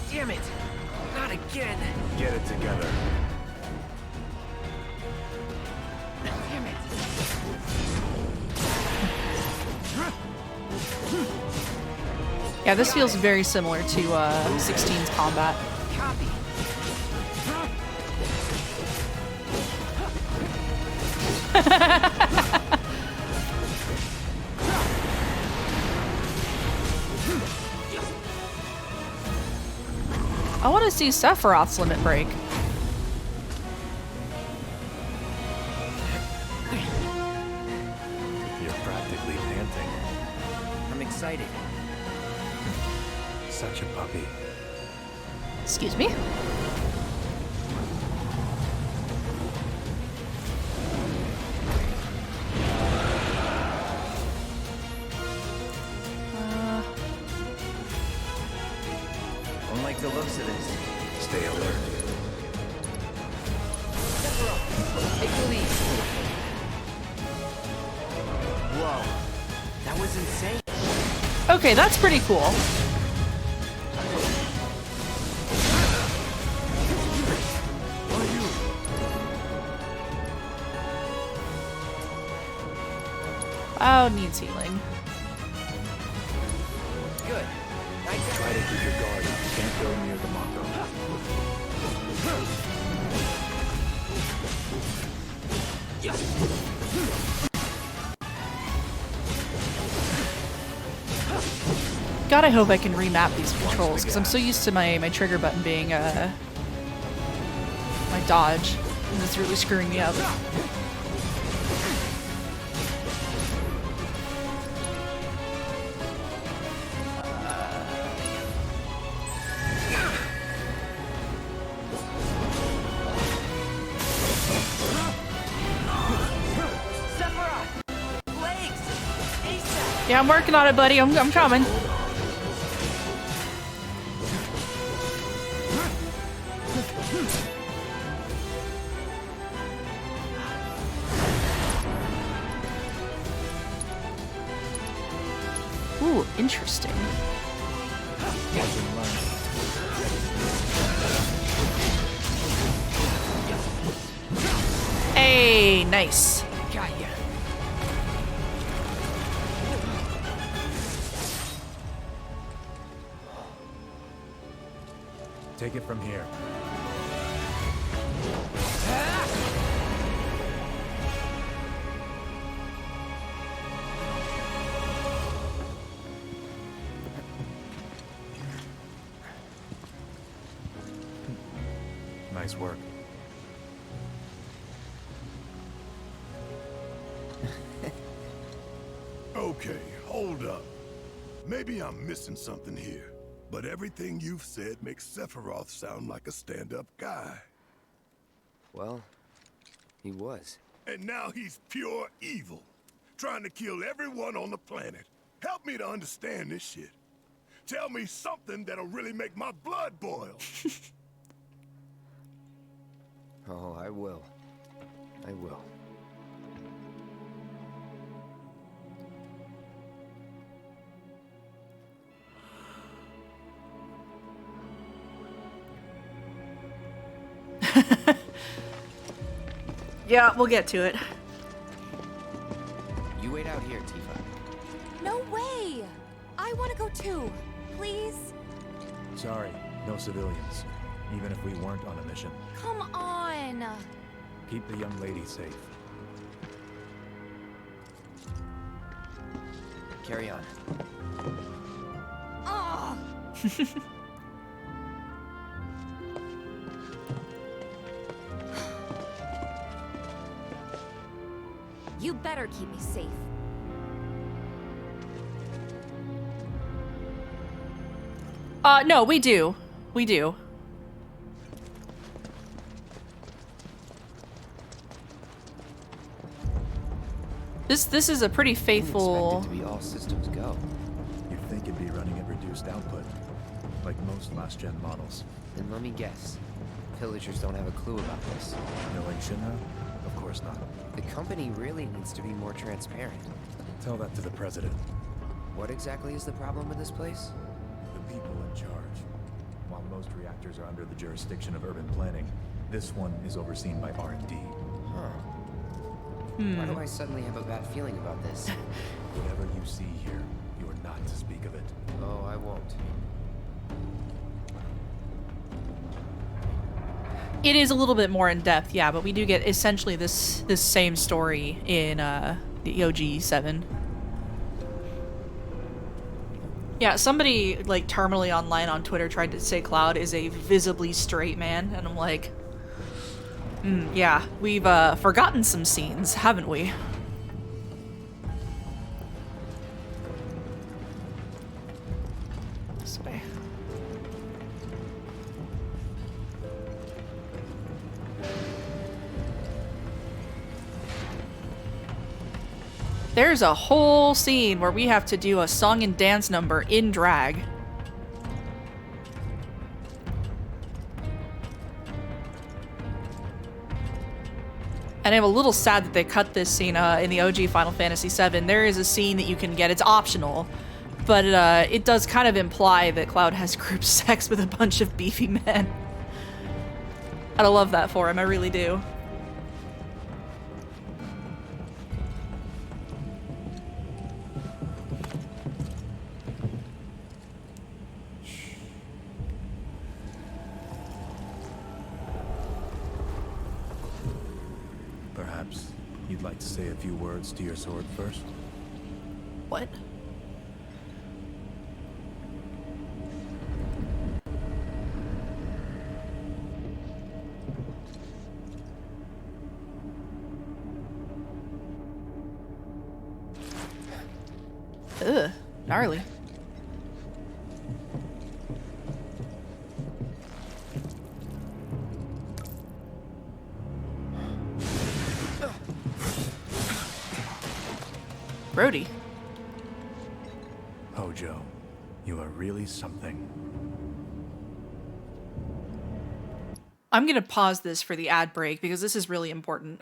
Damn it! Not again!
Get it together.
Damn it!
Yeah, this feels very similar to 16's combat.
Copy.
I want to see Sephiroth's limit break.
You're practically panting.
I'm excited.
Such a puppy.
Excuse me?
Don't like the looks of this.
Stay alert.
Take the lead. Whoa. That was insane.
Okay, that's pretty cool. Cloud needs healing.
Good. Nice.
Try to keep your guard up. Can't go near the Mako.
God, I hope I can remap these controls, because I'm so used to my trigger button being my dodge, and it's really screwing me up. Yeah, I'm working on it, buddy. I'm coming. Ooh, interesting. Hey, nice.
Got ya.
Take it from here. Nice work.
Okay, hold up. Maybe I'm missing something here, but everything you've said makes Sephiroth sound like a stand-up guy.
Well, he was.
And now he's pure evil, trying to kill everyone on the planet. Help me to understand this shit. Tell me something that'll really make my blood boil.
Oh, I will. I will.
Yeah, we'll get to it.
You wait out here, Tifa.
No way! I want to go too. Please?
Sorry, no civilians. Even if we weren't on a mission.
Come on!
Keep the young lady safe.
Carry on.
Oh! You better keep me safe.
No, we do. We do. This is a pretty faithful.
Expect it to be all systems go.
You'd think it'd be running at reduced output, like most last-gen models.
Then let me guess. Pillagers don't have a clue about this.
Knowing Shinra? Of course not.
The company really needs to be more transparent.
Tell that to the president.
What exactly is the problem with this place?
The people in charge. While most reactors are under the jurisdiction of urban planning, this one is overseen by R&D.
Huh. Why do I suddenly have a bad feeling about this?
Whatever you see here, you are not to speak of it.
Oh, I won't.
It is a little bit more in depth, yeah, but we do get essentially this same story in the OG7. Yeah, somebody like terminally online on Twitter tried to say Cloud is a visibly straight man, and I'm like, yeah, we've forgotten some scenes, haven't we? This way. There's a whole scene where we have to do a song and dance number in drag. And I'm a little sad that they cut this scene in the OG Final Fantasy VII. There is a scene that you can get. It's optional, but it does kind of imply that Cloud has group sex with a bunch of beefy men. And I love that for him. I really do.
Perhaps you'd like to say a few words to your sword first?
What? Ugh, gnarly. Brody.
Hojo, you are really something.
I'm gonna pause this for the ad break because this is really important.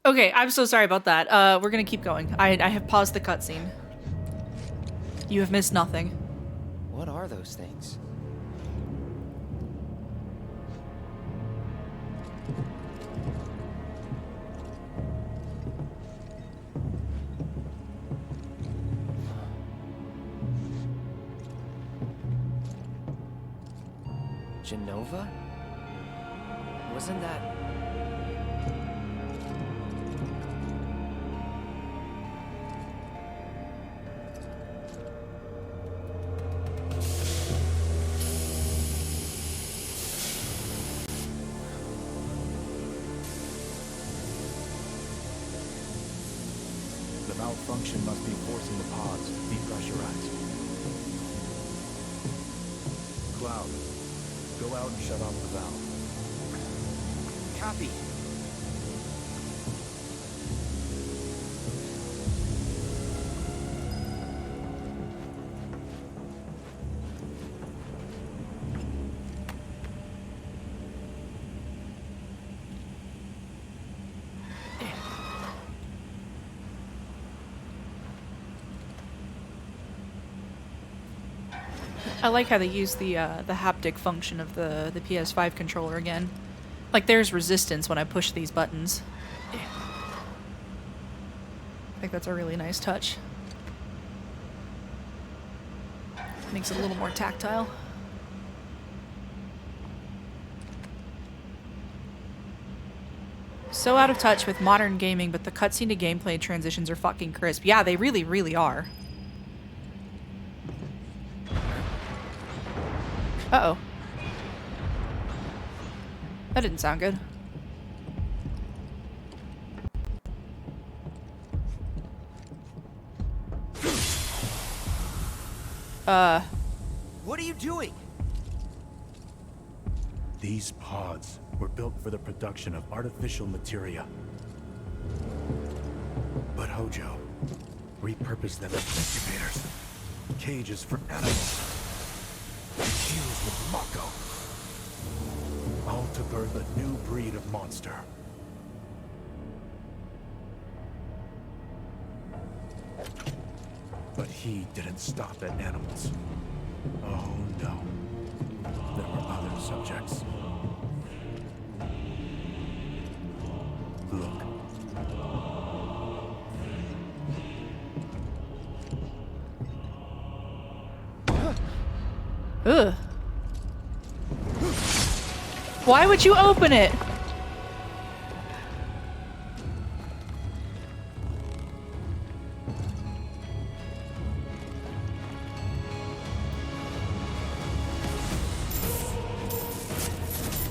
Okay, I'm so sorry about that. We're gonna keep going. I have paused the cutscene. You have missed nothing.
What are those things? Genova? Wasn't that...
The malfunction must be forcing the pods to depressurize. Cloud, go out and shut off the valve.
Copy.
I like how they use the haptic function of the PS5 controller again. Like there's resistance when I push these buttons. I think that's a really nice touch. Makes it a little more tactile. So out of touch with modern gaming, but the cutscene to gameplay transitions are fucking crisp. Yeah, they really, really are. Uh-oh. That didn't sound good.
What are you doing?
These pods were built for the production of artificial materia. But Hojo repurposed them as incubators, cages for animals, fused with Mako, all to birth a new breed of monster. But he didn't stop at animals. Oh no, there were other subjects. Look.
Ugh. Why would you open it?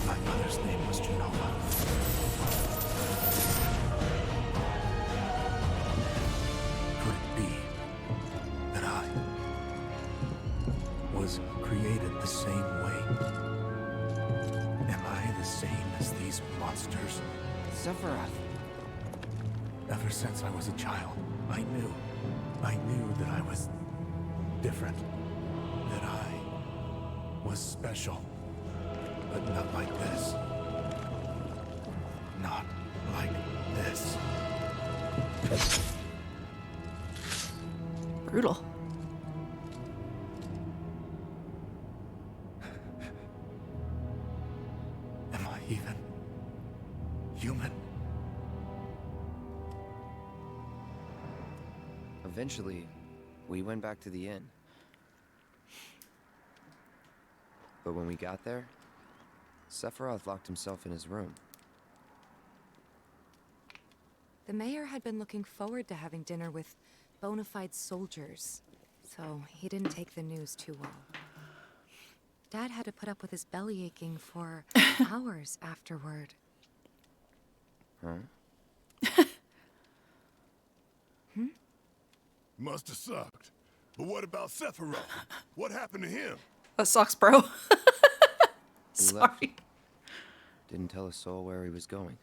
My mother's name was Genova. Could it be that I was created the same way? Am I the same as these monsters?
Sephiroth.
Ever since I was a child, I knew that I was different, that I was special, but not like this. Not like this.
Brutal.
Am I even human?
Eventually, we went back to the inn. But when we got there, Sephiroth locked himself in his room.
The mayor had been looking forward to having dinner with bona fide soldiers, so he didn't take the news too well. Dad had to put up with his belly aching for hours afterward.
Huh?
Must have sucked. But what about Sephiroth? What happened to him?
That sucks, bro.
He
Sorry.
left. Didn't tell a soul where he was going.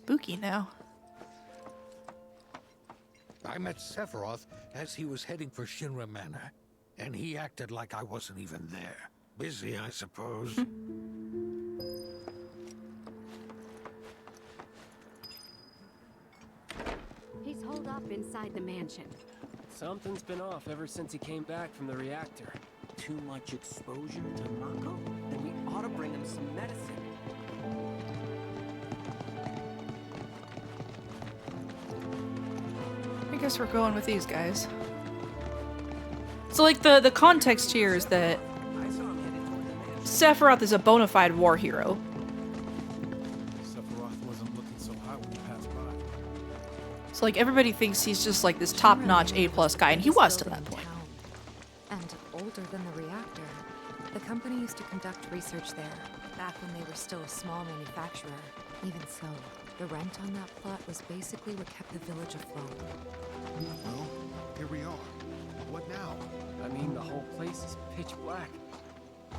spooky now.
I met Sephiroth as he was heading for Shinra Manor, and he acted like I wasn't even there. Busy, I suppose.
He's holed up inside the mansion.
Something's been off ever since he came back from the reactor.
Too much exposure to Mako? Then we ought to bring him some medicine.
I guess we're going with these guys. So, like, the context here is that Sephiroth is a bona fide war hero.
Sephiroth wasn't looking so hot when you passed by.
So, like, everybody thinks he's just, like, this top-notch A-plus guy, and he was to that point.
And older than the reactor. The company used to conduct research there, back when they were still a small manufacturer. Even so, the rent on that plot was basically what kept the village afloat.
Well, here we are. What now?
I mean, the whole place is pitch black.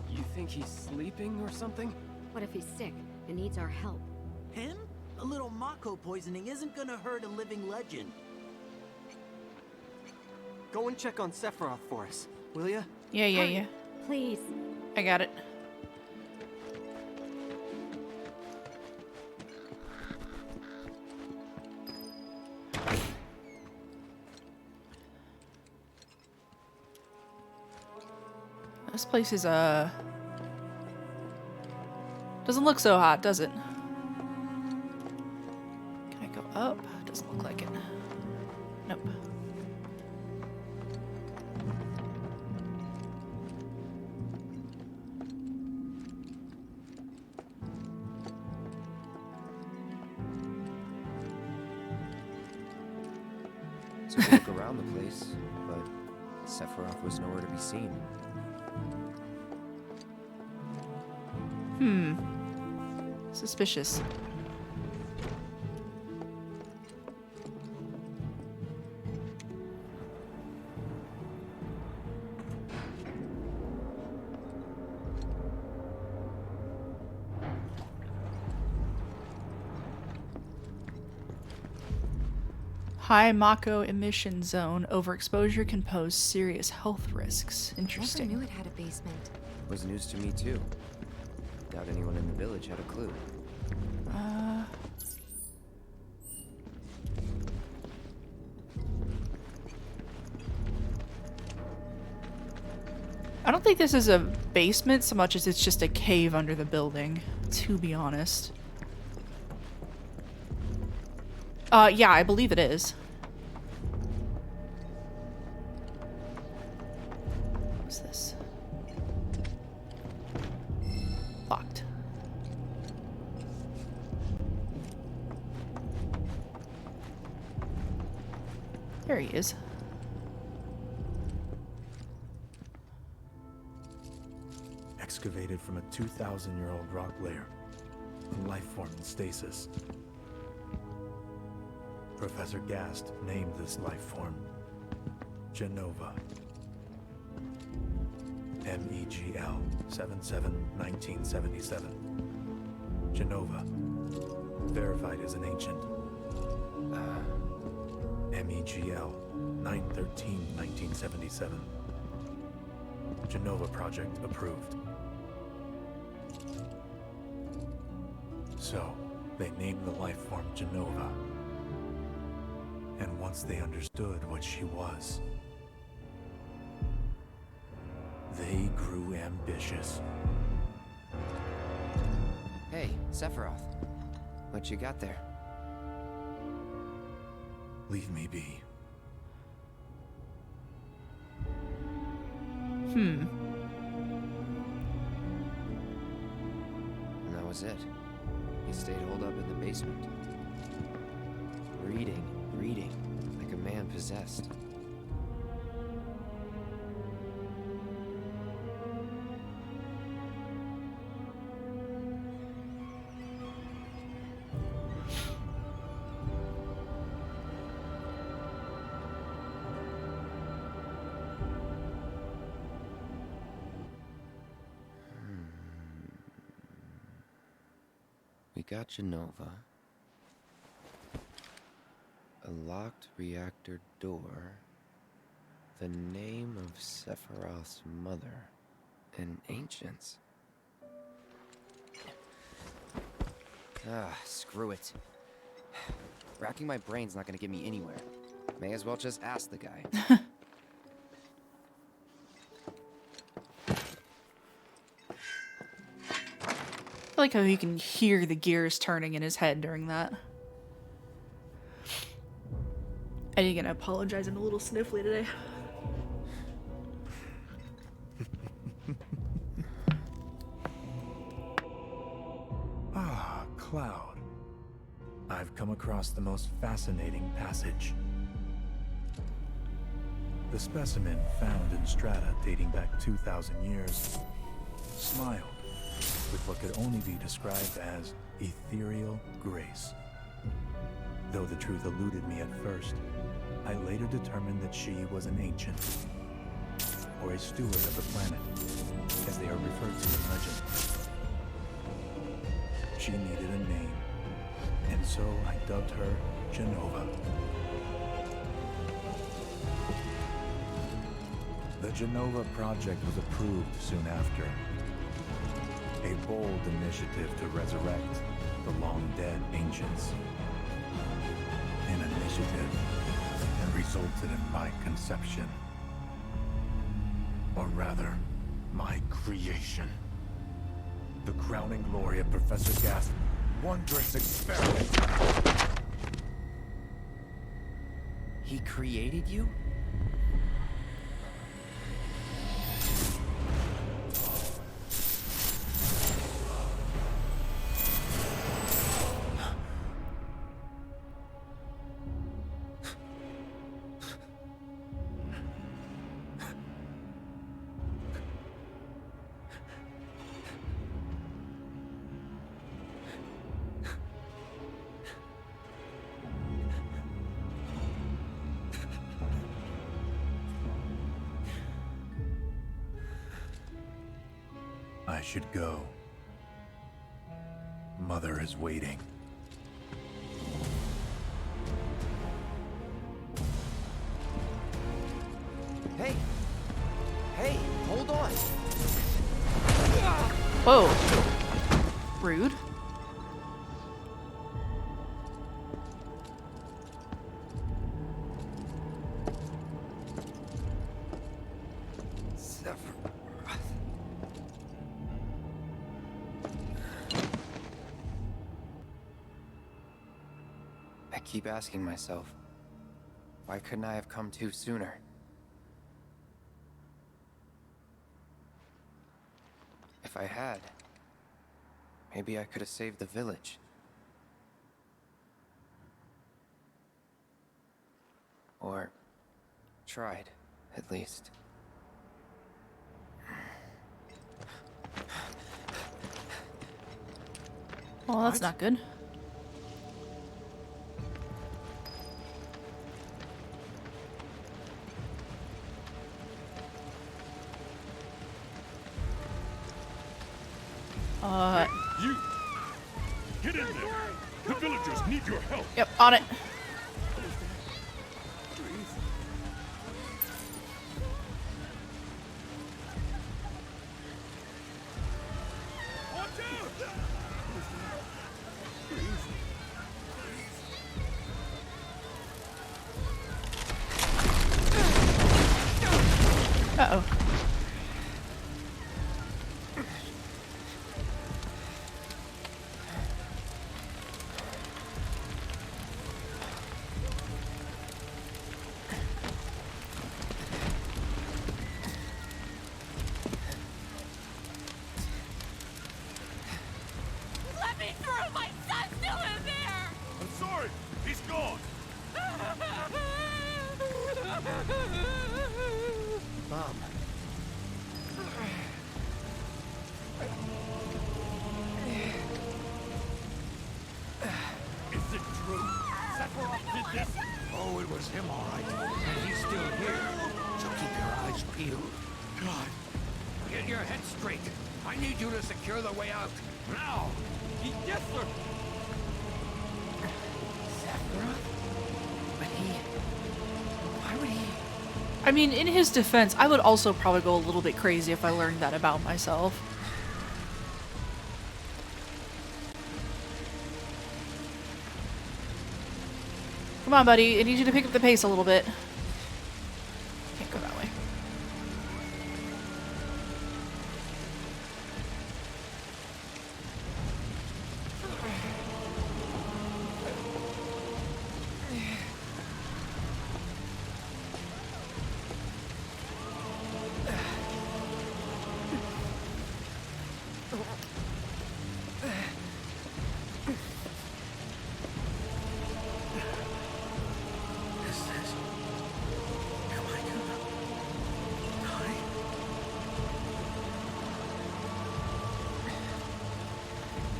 You think he's sleeping or something?
What if he's sick and needs our help?
Him? A little Mako poisoning isn't gonna hurt a living legend.
Go and check on Sephiroth for us, will ya?
Yeah.
Please.
I got it. This place is, doesn't look so hot, does it? Can I go up? Doesn't look like it. Nope.
So we look around the place, but Sephiroth was nowhere to be seen.
Suspicious. High Mako emission zone. Overexposure can pose serious health risks. Interesting.
Never knew it had a basement.
Was news to me too. Doubt anyone in the village had a clue.
I don't think this is a basement so much as it's just a cave under the building, to be honest. Yeah, I believe it is. What's this? Locked. There he is.
Excavated from a 2,000-year-old rock layer, a life form in stasis. Professor Gast named this life form Genova. MEGL 77-1977. Genova. Verified as an ancient. MEGL 9/13/1977. Genova project approved. So, they named the life form Genova. And once they understood what she was, they grew ambitious.
Hey, Sephiroth. What you got there?
Leave me be.
And that was it. He stayed holed up in the basement. Reading, like a man possessed. We got Genova. A locked reactor door. The name of Sephiroth's mother. An ancient's. Screw it. Racking my brain's not gonna get me anywhere. May as well just ask the guy.
I like how you can hear the gears turning in his head during that. And you're gonna apologize, I'm a little sniffly today.
Ah, Cloud. I've come across the most fascinating passage. The specimen found in strata dating back 2,000 years smiled with what could only be described as ethereal grace. Though the truth eluded me at first, I later determined that she was an ancient, or a steward of the planet, as they are referred to in legend. She needed a name, and so I dubbed her Genova. The Genova project was approved soon after. A bold initiative to resurrect the long-dead ancients. An initiative that resulted in my conception. Or rather, my creation. The crowning glory of Professor Gast's wondrous experiment.
He created you?
I should go. Mother is waiting.
Hey! Hey, hold on!
Whoa. Rude.
I keep asking myself, why couldn't I have come to sooner? If I had, maybe I could have saved the village. Or tried, at least.
Well, that's not good.
You! Get in there! The villagers need your help!
Yep, on it. Uh-oh.
Let me through! My son's still in there!
I'm sorry! He's gone!
Mom.
Is it true? Sephiroth did this?
Oh, it was him, all right. And he's still here. So keep your eyes peeled. God. Get your head straight. I need you to secure the way out. Now!
Yes, sir!
Sephiroth?
I mean, in his defense, I would also probably go a little bit crazy if I learned that about myself. Come on, buddy. I need you to pick up the pace a little bit. Can't go that way.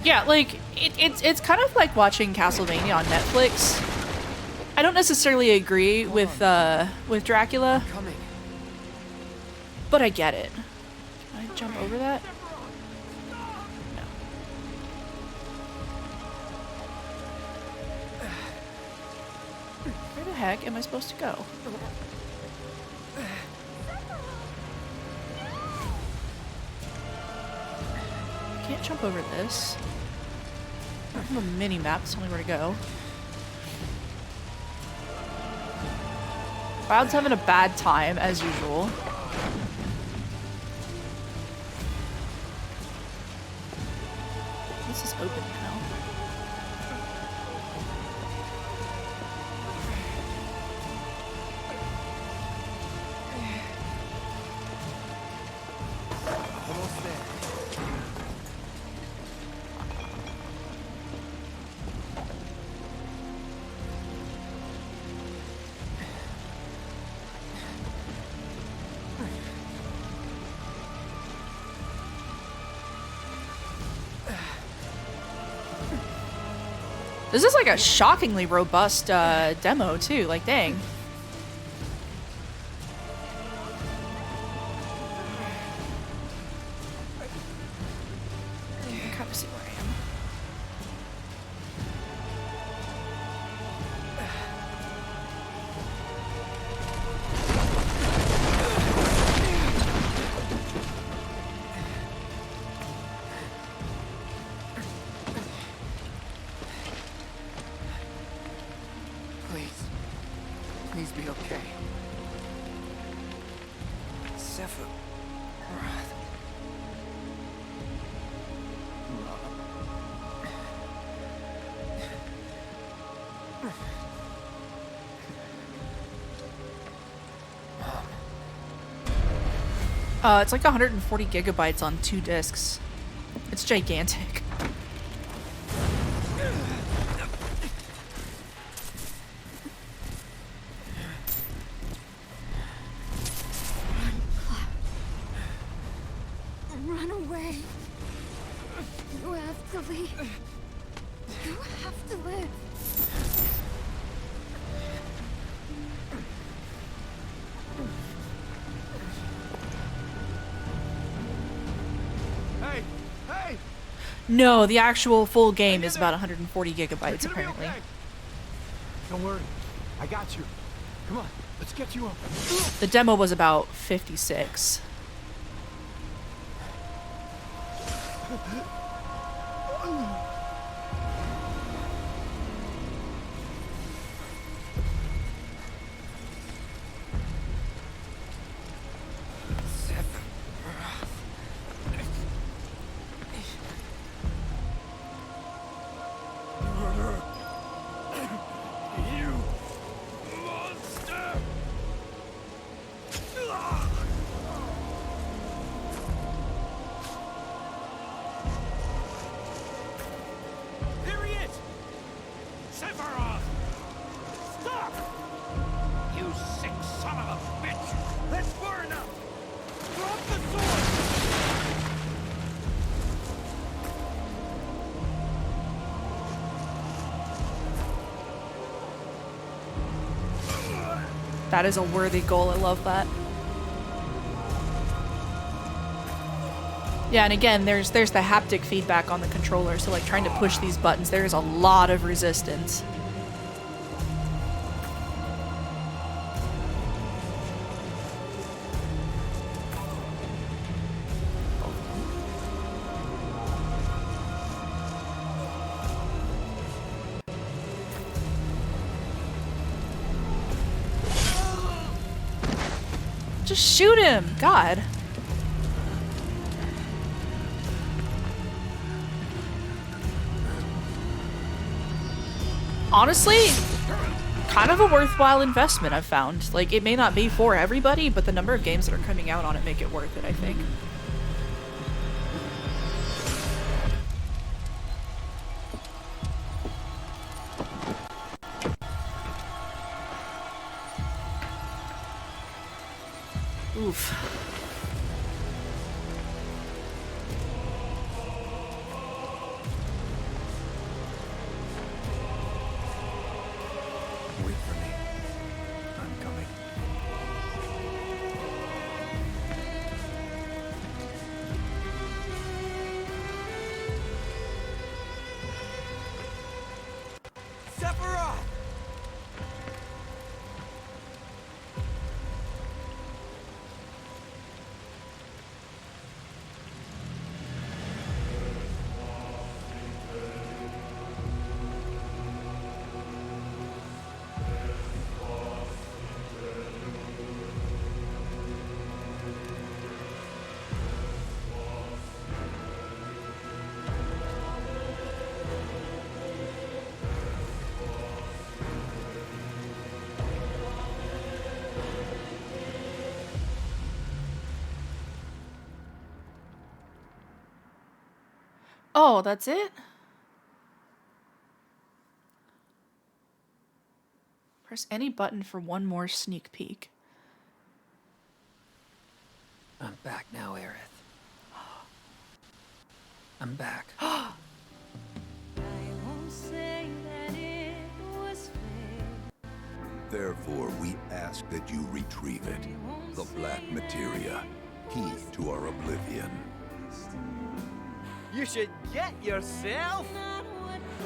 Yeah, like, it's kind of like watching Castlevania on Netflix. I don't necessarily agree with Dracula, but I get it. Can I jump over that? No. Where the heck am I supposed to go? I can't jump over this. I have a mini-map, that's only where to go. Cloud's having a bad time, as usual. This is open now.
Almost there.
This is like a shockingly robust demo too, like dang. I kind of see where I am.
Please be okay. Sephiroth.
It's like 140 gigabytes on 2 discs. It's gigantic.
Run away. You have to leave. You have to live.
Hey! Hey!
No, the actual full game is about 140 gigabytes apparently.
Okay. Don't worry. I got you. Come on. Let's get you up.
The demo was about 56.
Period! Sephiroth! Stop! You sick son of a bitch! That's far enough! Drop the sword!
That is a worthy goal. I love that. Yeah, and again, there's the haptic feedback on the controller, so like trying to push these buttons, there's a lot of resistance. just shoot him! God. Honestly, kind of a worthwhile investment, I've found. Like, it may not be for everybody, but the number of games that are coming out on it make it worth it, I think. Oof.
Wait for me. I'm coming.
Sephiroth!
Oh, that's it? Press any button for one more sneak peek.
I'm back now, Aerith. I'm back.
Therefore, we ask that you retrieve it. The black materia, key to our oblivion.
You should get yourself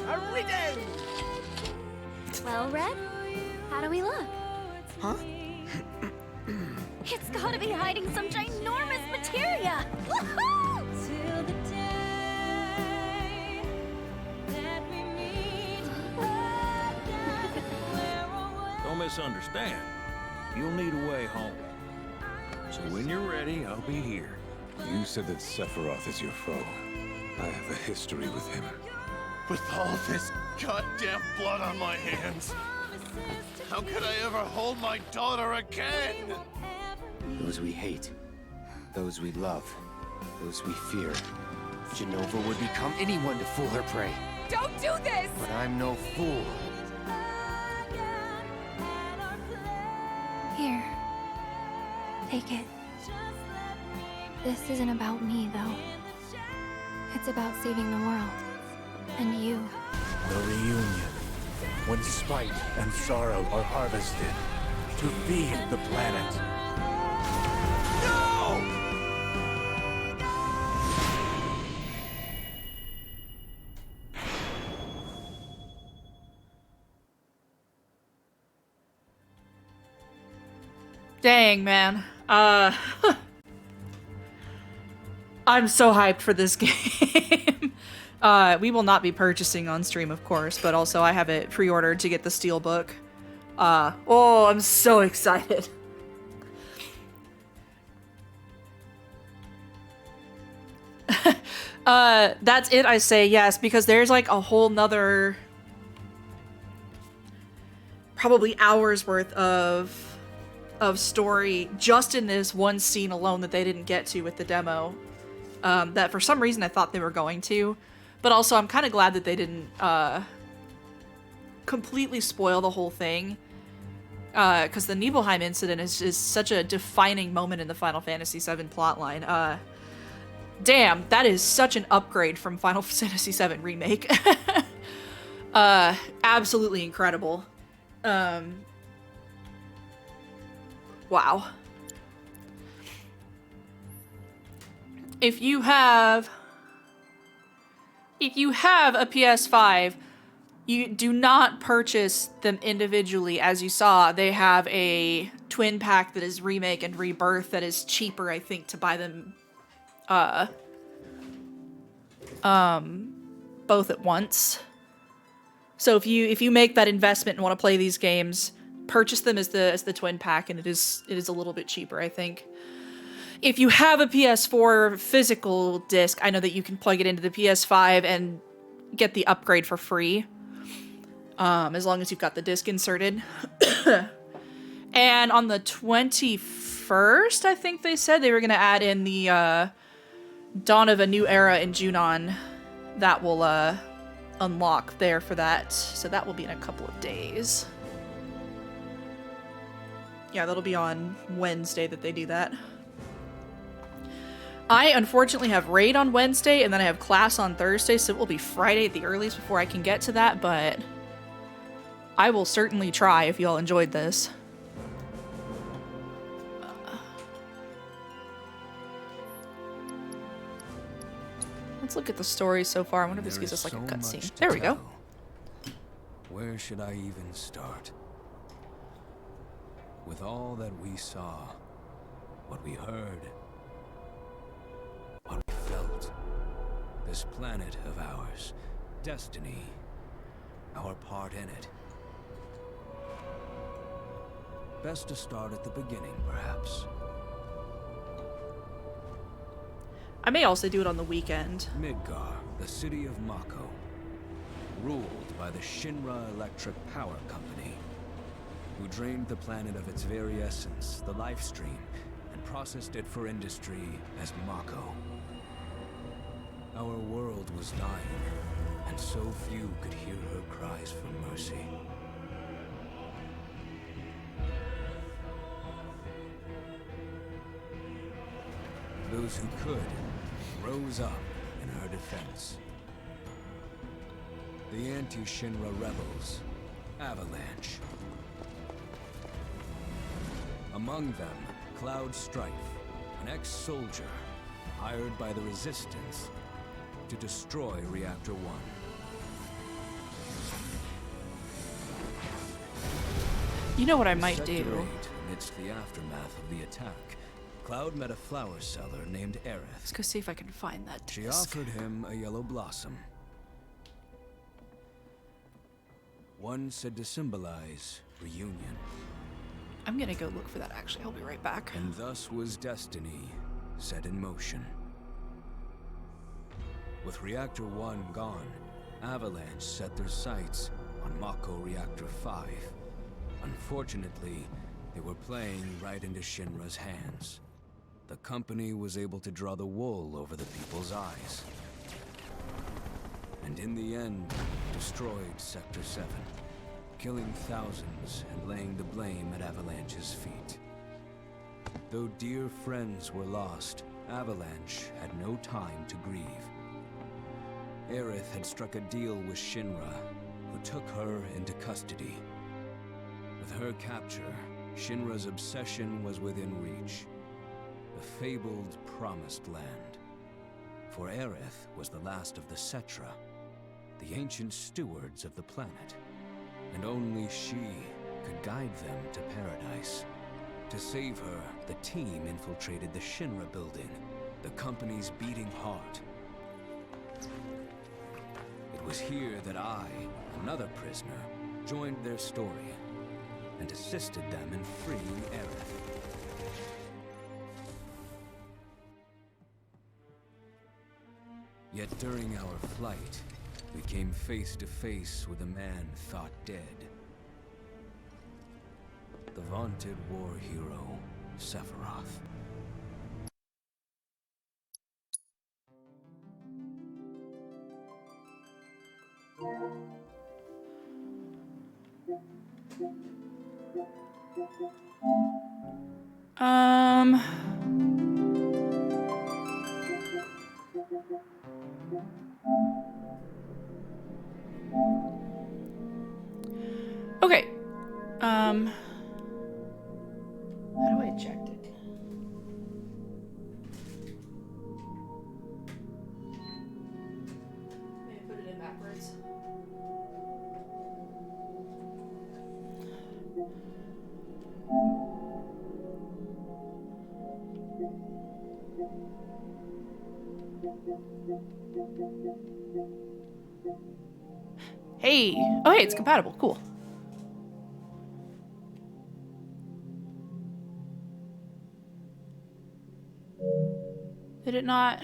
a reading!
Well, Red, how do we look?
Huh?
It's gotta be hiding some ginormous materia! Woohoo!
Don't misunderstand. You'll need a way home. So when you're ready, I'll be here.
You said that Sephiroth is your foe. I have a history with him.
With all this goddamn blood on my hands, how could I ever hold my daughter again?
Those we hate, those we love, those we fear. Jenova would become anyone to fool her prey.
Don't do this!
But I'm no fool.
Here. Take it. This isn't about me, though. It's about saving the world. And you.
The reunion. When spite and sorrow are harvested to feed the planet.
Dang, man. I'm so hyped for this game. We will not be purchasing on stream, of course, but also I have it pre-ordered to get the Steelbook. Oh, I'm so excited. That's it, I say yes, because there's like a whole nother probably hours worth of story just in this one scene alone that they didn't get to with the demo. That for some reason I thought they were going to, but also I'm kind of glad that they didn't completely spoil the whole thing, because the Nibelheim incident is such a defining moment in the Final Fantasy VII plotline. Damn, that is such an upgrade from Final Fantasy VII Remake. Absolutely incredible. Wow. If you have a PS5, you do not purchase them individually. As you saw, they have a twin pack that is Remake and Rebirth that is cheaper, I think, to buy them both at once. So if you make that investment and want to play these games, purchase them as the twin pack, and it is a little bit cheaper, I think. If you have a PS4 physical disc, I know that you can plug it into the PS5 and get the upgrade for free, as long as you've got the disc inserted. And on the 21st, I think they said they were going to add in the Dawn of a New Era in Junon. That will unlock there for that. So that will be in a couple of days. Yeah, that'll be on Wednesday that they do that. I unfortunately have raid on Wednesday, and then I have class on Thursday, so it will be Friday at the earliest before I can get to that, but I will certainly try if y'all enjoyed this. Let's look at the story so far. I wonder if this gives us like a cutscene. There we go.
Where should I even start? With all that we saw, what we heard, what we felt, this planet of ours, destiny, our part in it. Best to start at the beginning, perhaps.
I may also do it on the weekend.
Midgar, the city of Mako, ruled by the Shinra Electric Power Company, who drained the planet of its very essence, the life stream, and processed it for industry as Mako. Our world was dying, and so few could hear her cries for mercy. Those who could rose up in her defense. The anti-Shinra rebels, Avalanche. Among them, Cloud Strife, an ex-soldier hired by the Resistance to destroy Reactor 1.
You know what I might do?
Amidst the aftermath of the attack, Cloud met a flower seller named Aerith.
Let's go see if I can find that disc.
She offered him a yellow blossom. One said to symbolize reunion.
I'm gonna go look for that, actually. I'll be right back.
And thus was destiny set in motion. With Reactor 1 gone, Avalanche set their sights on Mako Reactor 5. Unfortunately, they were playing right into Shinra's hands. The company was able to draw the wool over the people's eyes. And in the end, destroyed Sector 7, killing thousands and laying the blame at Avalanche's feet. Though dear friends were lost, Avalanche had no time to grieve. Aerith had struck a deal with Shinra, who took her into custody. With her capture, Shinra's obsession was within reach. The fabled Promised Land. For Aerith was the last of the Cetra, the ancient stewards of the planet. And only she could guide them to paradise. To save her, the team infiltrated the Shinra building, the company's beating heart. It was here that I, another prisoner, joined their story and assisted them in freeing Aerith. Yet during our flight, we came face to face with a man thought dead. The vaunted war hero, Sephiroth.
Okay. How do I eject it? Maybe put it in backwards. Hey! Oh, hey, it's compatible. Cool. Did it not?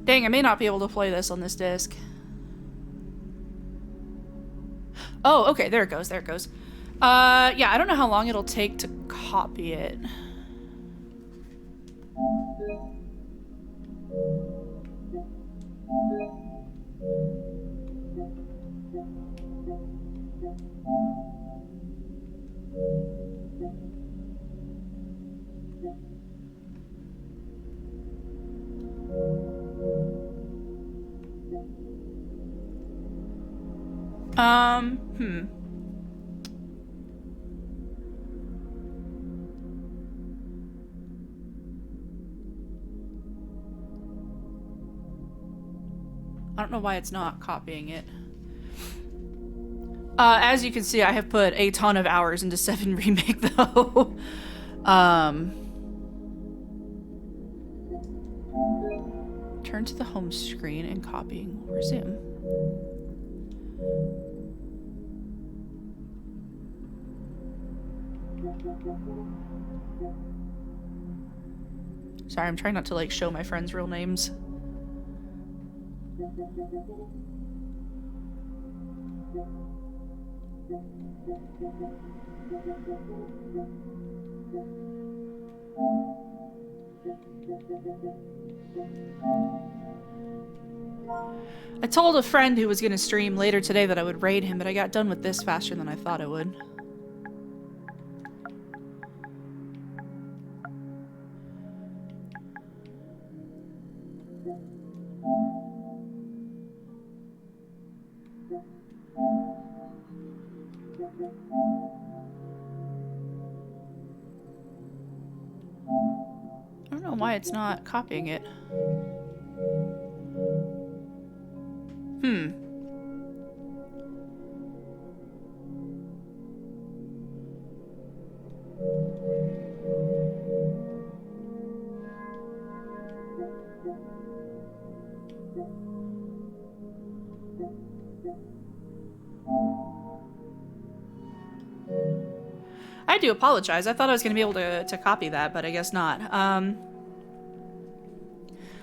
Dang, I may not be able to play this on this disc. Oh, okay, there it goes, there it goes. Yeah, I don't know how long it'll take to copy it. I don't know why it's not copying it. As you can see, I have put a ton of hours into 7 Remake, though. Turn to the home screen and copying. Resume. Sorry, I'm trying not to, like, show my friends' real names. I told a friend who was gonna stream later today that I would raid him, but I got done with this faster than I thought I would. I don't know why it's not copying it. I do apologize. I thought I was going to be able to copy that, but I guess not.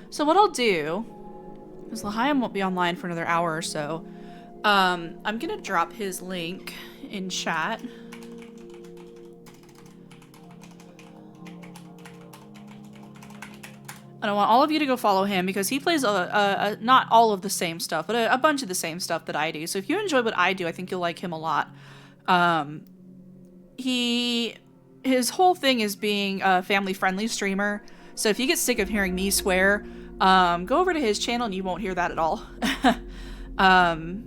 So what I'll do, because L'Chaim won't be online for another hour or so, I'm going to drop his link in chat. And I want all of you to go follow him because he plays not all of the same stuff, but a bunch of the same stuff that I do. So if you enjoy what I do, I think you'll like him a lot. His whole thing is being a family-friendly streamer. So if you get sick of hearing me swear, go over to his channel and you won't hear that at all. And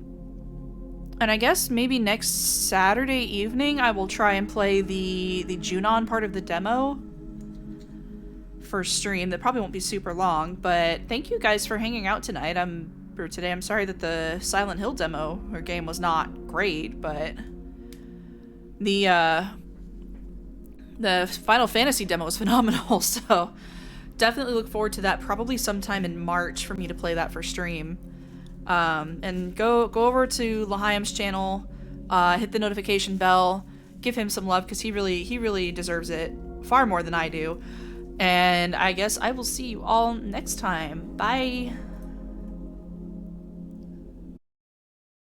I guess maybe next Saturday evening I will try and play the Junon part of the demo for stream. That probably won't be super long, but thank you guys for hanging out tonight. Today. I'm sorry that the Silent Hill demo or game was not great, but the Final Fantasy demo was phenomenal, so definitely look forward to that probably sometime in March for me to play that for stream. And go over to L'Chaim's channel, hit the notification bell, give him some love because he really deserves it far more than I do. And I guess I will see you all next time. Bye.